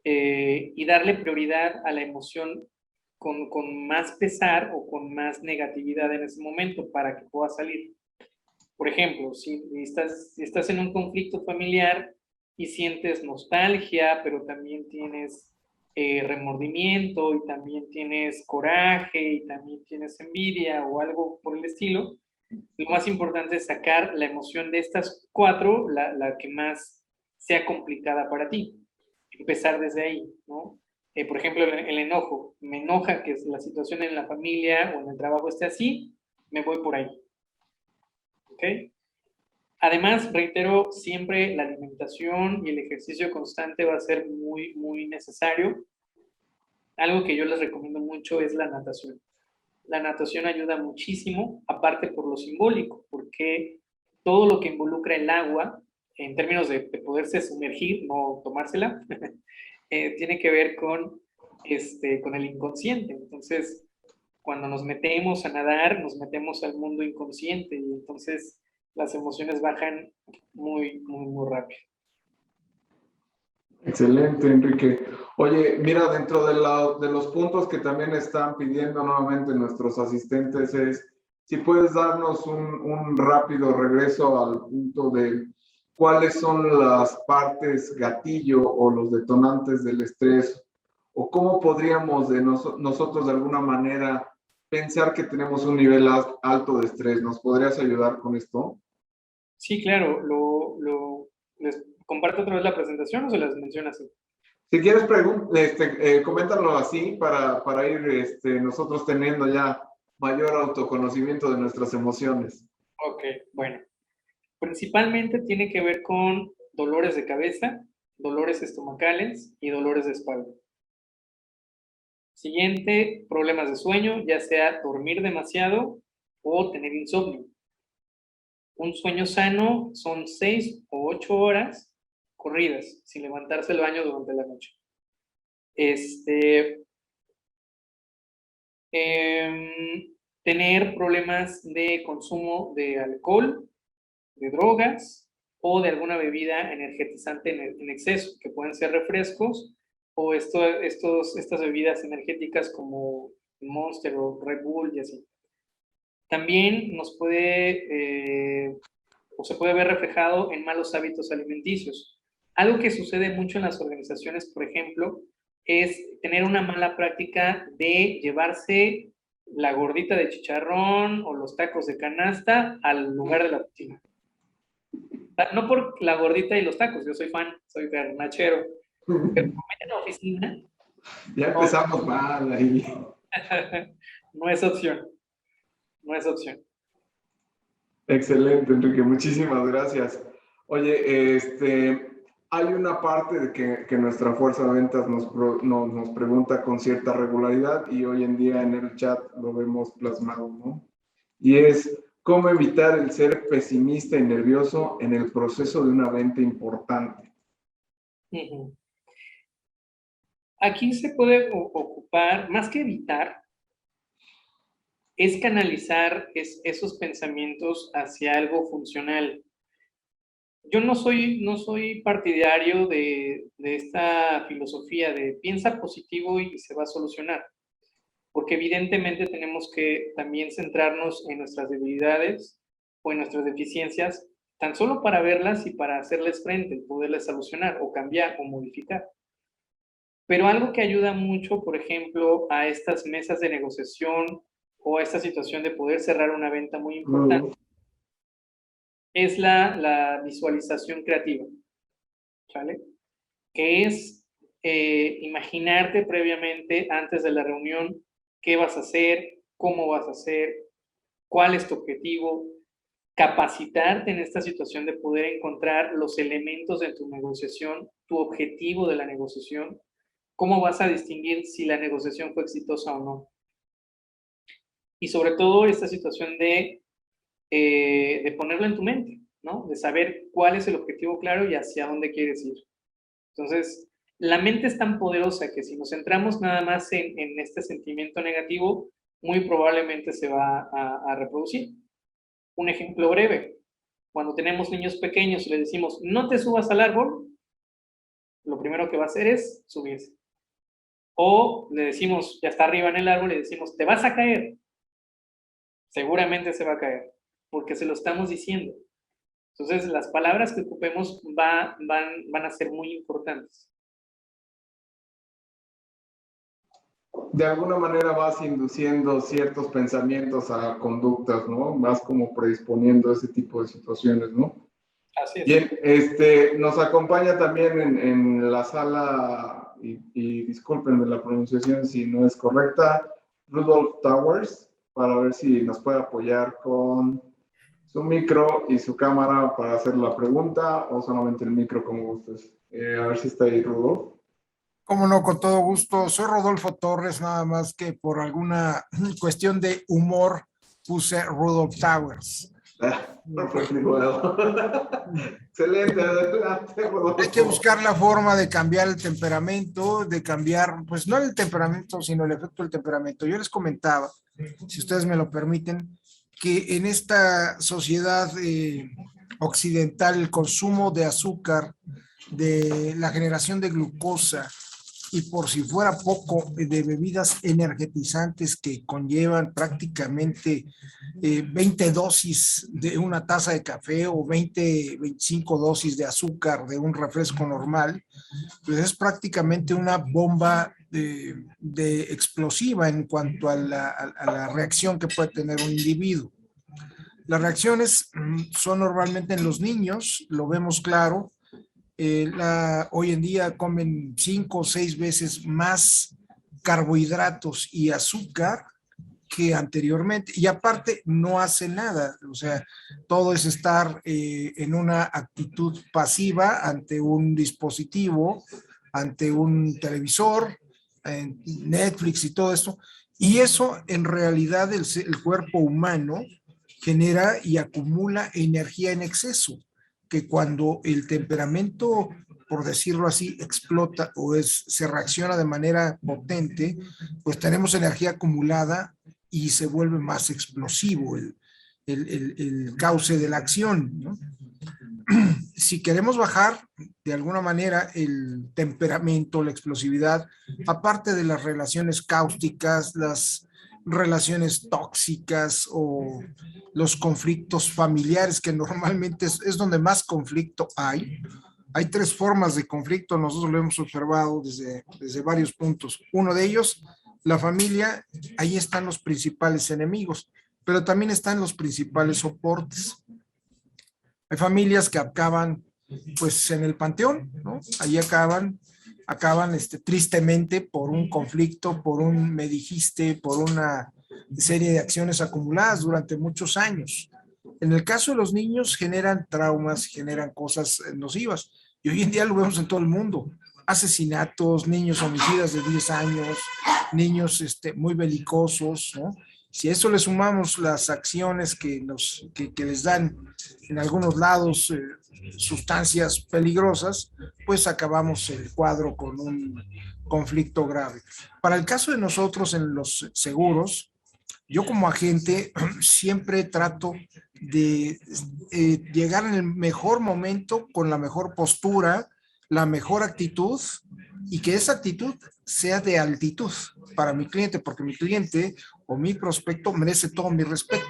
y darle prioridad a la emoción con más pesar o con más negatividad en ese momento para que pueda salir. Por ejemplo, si estás en un conflicto familiar y sientes nostalgia, pero también tienes remordimiento y también tienes coraje y también tienes envidia o algo por el estilo, lo más importante es sacar la emoción de estas cuatro, la que más sea complicada para ti. Empezar desde ahí, ¿no? Por ejemplo, el enojo. Me enoja que la situación en la familia o en el trabajo esté así, me voy por ahí. ¿Ok? Además, reitero, siempre la alimentación y el ejercicio constante va a ser muy, muy necesario. Algo que yo les recomiendo mucho es la natación. La natación ayuda muchísimo, aparte por lo simbólico, porque todo lo que involucra el agua, en términos de poderse sumergir, no tomársela, tiene que ver con el inconsciente. Entonces, cuando nos metemos a nadar, nos metemos al mundo inconsciente y entonces las emociones bajan muy, muy, muy rápido. Excelente, Enrique. Oye, mira, dentro de los puntos que también están pidiendo nuevamente nuestros asistentes es si puedes darnos un rápido regreso al punto de cuáles son las partes gatillo o los detonantes del estrés, o cómo podríamos nosotros de alguna manera pensar que tenemos un nivel alto de estrés. ¿Nos podrías ayudar con esto? Sí, claro. ¿Les comparto otra vez la presentación o se las menciono así? Si quieres, coméntalo así para ir nosotros teniendo ya mayor autoconocimiento de nuestras emociones. Ok, bueno. Principalmente tiene que ver con dolores de cabeza, dolores estomacales y dolores de espalda. Siguiente, problemas de sueño, ya sea dormir demasiado o tener insomnio. Un sueño sano son 6 o 8 horas corridas, sin levantarse del baño durante la noche. Tener problemas de consumo de alcohol, de drogas o de alguna bebida energetizante en exceso, que pueden ser refrescos o estas bebidas energéticas como Monster o Red Bull y así. También nos puede o se puede ver reflejado en malos hábitos alimenticios. Algo que sucede mucho en las organizaciones, por ejemplo, es tener una mala práctica de llevarse la gordita de chicharrón o los tacos de canasta al lugar de la oficina. No por la gordita y los tacos, yo soy fan, soy garnachero, pero en la oficina... Ya empezamos mal ahí. No es opción, no es opción. Excelente, Enrique, muchísimas gracias. Oye, hay una parte de que nuestra fuerza de ventas nos pregunta con cierta regularidad y hoy en día en el chat lo vemos plasmado, ¿no? Y es, ¿cómo evitar el ser pesimista y nervioso en el proceso de una venta importante? Aquí se puede ocupar, más que evitar, es canalizar esos pensamientos hacia algo funcional. Yo no soy partidario de esta filosofía de piensa positivo y se va a solucionar, porque evidentemente tenemos que también centrarnos en nuestras debilidades o en nuestras deficiencias, tan solo para verlas y para hacerles frente, poderles solucionar o cambiar o modificar. Pero algo que ayuda mucho, por ejemplo, a estas mesas de negociación o a esta situación de poder cerrar una venta muy importante, es la visualización creativa, ¿vale? Que es imaginarte previamente, antes de la reunión, qué vas a hacer, cómo vas a hacer, cuál es tu objetivo, capacitarte en esta situación de poder encontrar los elementos de tu negociación, tu objetivo de la negociación, cómo vas a distinguir si la negociación fue exitosa o no. Y sobre todo esta situación de ponerlo en tu mente, ¿no? De saber cuál es el objetivo claro y hacia dónde quieres ir. Entonces, la mente es tan poderosa que si nos centramos nada más en este sentimiento negativo, muy probablemente se va a reproducir. Un ejemplo breve, cuando tenemos niños pequeños y les decimos, no te subas al árbol, lo primero que va a hacer es subirse. O le decimos, ya está arriba en el árbol, le decimos, te vas a caer. Seguramente se va a caer, porque se lo estamos diciendo. Entonces, las palabras que ocupemos van a ser muy importantes. De alguna manera vas induciendo ciertos pensamientos a conductas, ¿no? Vas como predisponiendo ese tipo de situaciones, ¿no? Así es. Bien, nos acompaña también en la sala, y discúlpenme la pronunciación si no es correcta, Rudolph Towers, para ver si nos puede apoyar con su micro y su cámara para hacer la pregunta, o solamente el micro como gustes. A ver si está ahí, Rudolph. Cómo no, con todo gusto. Soy Rodolfo Torres, nada más que por alguna cuestión de humor puse Rudolph Towers. Excelente, adelante, Rodolfo. Hay que buscar la forma de cambiar el temperamento, de cambiar, pues no el temperamento, sino el efecto del temperamento. Yo les comentaba, si ustedes me lo permiten, que en esta sociedad occidental el consumo de azúcar, de la generación de glucosa, y por si fuera poco, de bebidas energetizantes que conllevan prácticamente 20 dosis de una taza de café o 25 dosis de azúcar de un refresco normal, pues es prácticamente una bomba de explosiva en cuanto a la reacción que puede tener un individuo. Las reacciones son normalmente en los niños, lo vemos claro. Hoy en día comen 5 o 6 veces más carbohidratos y azúcar que anteriormente, y aparte no hace nada, o sea, todo es estar en una actitud pasiva ante un dispositivo, ante un televisor, en Netflix y todo esto, y eso en realidad el cuerpo humano genera y acumula energía en exceso, que cuando el temperamento, por decirlo así, explota o se reacciona de manera potente, pues tenemos energía acumulada y se vuelve más explosivo el cauce de la acción, ¿no? Si queremos bajar de alguna manera el temperamento, la explosividad, aparte de las relaciones cáusticas, las relaciones tóxicas o los conflictos familiares, que normalmente es donde más conflicto hay. Hay 3 formas de conflicto, nosotros lo hemos observado desde varios puntos. Uno de ellos, la familia, ahí están los principales enemigos, pero también están los principales soportes. Hay familias que acaban pues en el panteón, ¿no? Ahí acaban tristemente por un conflicto, por un me dijiste, por una serie de acciones acumuladas durante muchos años. En el caso de los niños generan traumas, generan cosas nocivas. Y hoy en día lo vemos en todo el mundo. Asesinatos, niños homicidas de 10 años, niños muy belicosos, ¿no? Si a eso le sumamos las acciones que les dan en algunos lados sustancias peligrosas, pues acabamos el cuadro con un conflicto grave. Para el caso de nosotros en los seguros, yo como agente siempre trato de llegar en el mejor momento con la mejor postura, la mejor actitud y que esa actitud sea de altitud para mi cliente, porque mi cliente o mi prospecto merece todo mi respeto.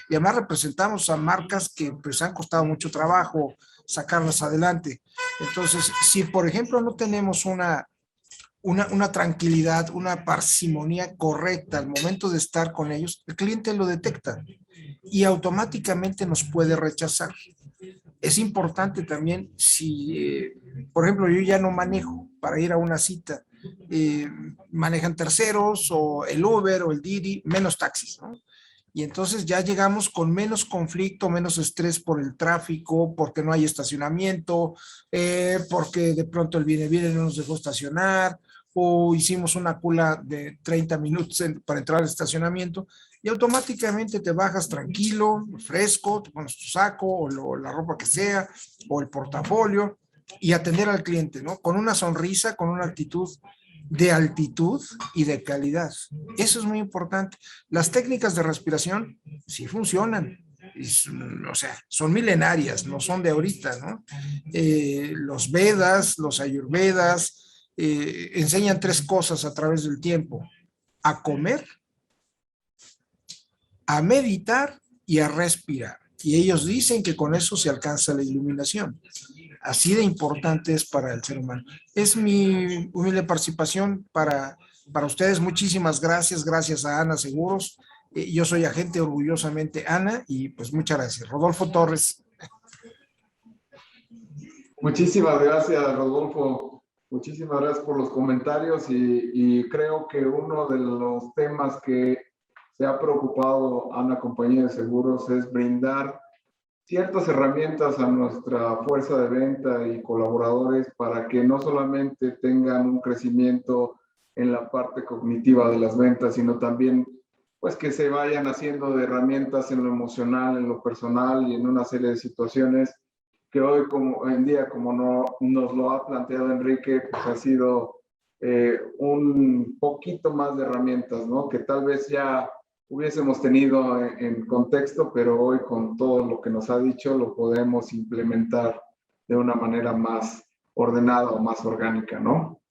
Y además representamos a marcas que pues han costado mucho trabajo sacarlas adelante. Entonces, si por ejemplo no tenemos una tranquilidad, una parsimonía correcta al momento de estar con ellos, el cliente lo detecta y automáticamente nos puede rechazar. Es importante también si, por ejemplo, yo ya no manejo para ir a una cita, manejan terceros o el Uber o el Didi, menos taxis, ¿no? Y entonces ya llegamos con menos conflicto, menos estrés por el tráfico, porque no hay estacionamiento, porque de pronto el viene no nos dejó estacionar, o hicimos una cola de 30 minutos para entrar al estacionamiento, y automáticamente te bajas tranquilo, fresco, te pones tu saco o la ropa que sea, o el portafolio, y atender al cliente, ¿no? Con una sonrisa, con una actitud de altitud y de calidad. Eso es muy importante. Las técnicas de respiración sí funcionan. O sea, son milenarias, no son de ahorita, ¿no? Los Vedas, los Ayurvedas, enseñan 3 cosas a través del tiempo: a comer, a meditar y a respirar. Y ellos dicen que con eso se alcanza la iluminación. Así de importante es para el ser humano. Es mi humilde participación para ustedes. Muchísimas gracias. Gracias a Ana Seguros. Yo soy agente orgullosamente Ana y pues muchas gracias. Rodolfo Torres. Muchísimas gracias, Rodolfo. Muchísimas gracias por los comentarios y creo que uno de los temas que se ha preocupado Ana Compañía de Seguros es brindar ciertas herramientas a nuestra fuerza de venta y colaboradores para que no solamente tengan un crecimiento en la parte cognitiva de las ventas, sino también pues que se vayan haciendo de herramientas en lo emocional, en lo personal y en una serie de situaciones que hoy en día, como nos lo ha planteado Enrique, pues ha sido un poquito más de herramientas, ¿no? Que tal vez ya hubiésemos tenido en contexto, pero hoy con todo lo que nos ha dicho lo podemos implementar de una manera más ordenada o más orgánica, ¿no?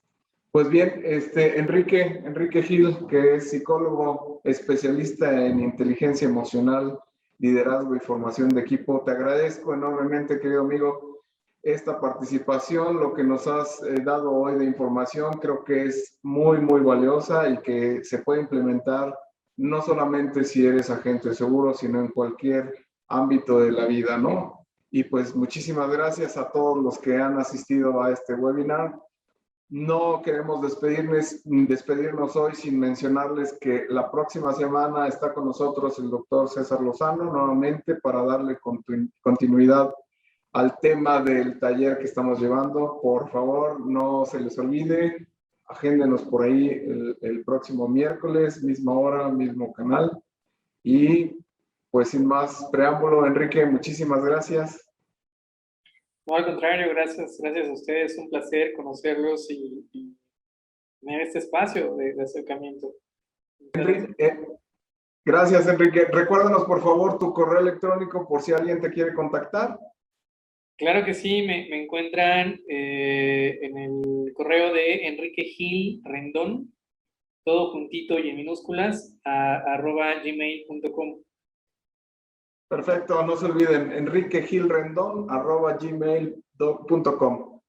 Pues bien, Enrique Gil, que es psicólogo especialista en inteligencia emocional, liderazgo y formación de equipo, te agradezco enormemente, querido amigo, esta participación, lo que nos has dado hoy de información, creo que es muy, muy valiosa y que se puede implementar no solamente si eres agente seguro, sino en cualquier ámbito de la vida, ¿no? Y pues muchísimas gracias a todos los que han asistido a este webinar. No queremos despedirnos hoy sin mencionarles que la próxima semana está con nosotros el doctor César Lozano nuevamente para darle continuidad al tema del taller que estamos llevando. Por favor, no se les olvide, agéndenos por ahí el próximo miércoles, misma hora, mismo canal. Y pues sin más preámbulo, Enrique, muchísimas gracias. No, al contrario, gracias a ustedes, un placer conocerlos y tener este espacio de acercamiento. Gracias, Enrique. Recuérdanos, por favor, tu correo electrónico por si alguien te quiere contactar. Claro que sí, me encuentran en el correo de Enrique Gil Rendón, todo juntito y en minúsculas, @gmail.com. Perfecto, no se olviden, enriquegilrendon@gmail.com.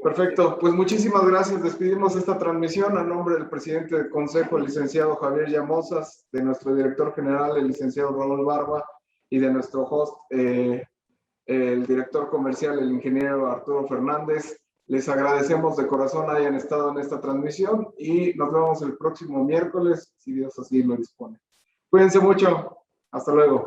Perfecto, pues muchísimas gracias. Despedimos esta transmisión a nombre del presidente del Consejo, el licenciado Javier Llamosas, de nuestro director general, el licenciado Raúl Barba, y de nuestro host, el director comercial, el ingeniero Arturo Fernández. Les agradecemos de corazón hayan estado en esta transmisión y nos vemos el próximo miércoles, si Dios así lo dispone. Cuídense mucho. Hasta luego.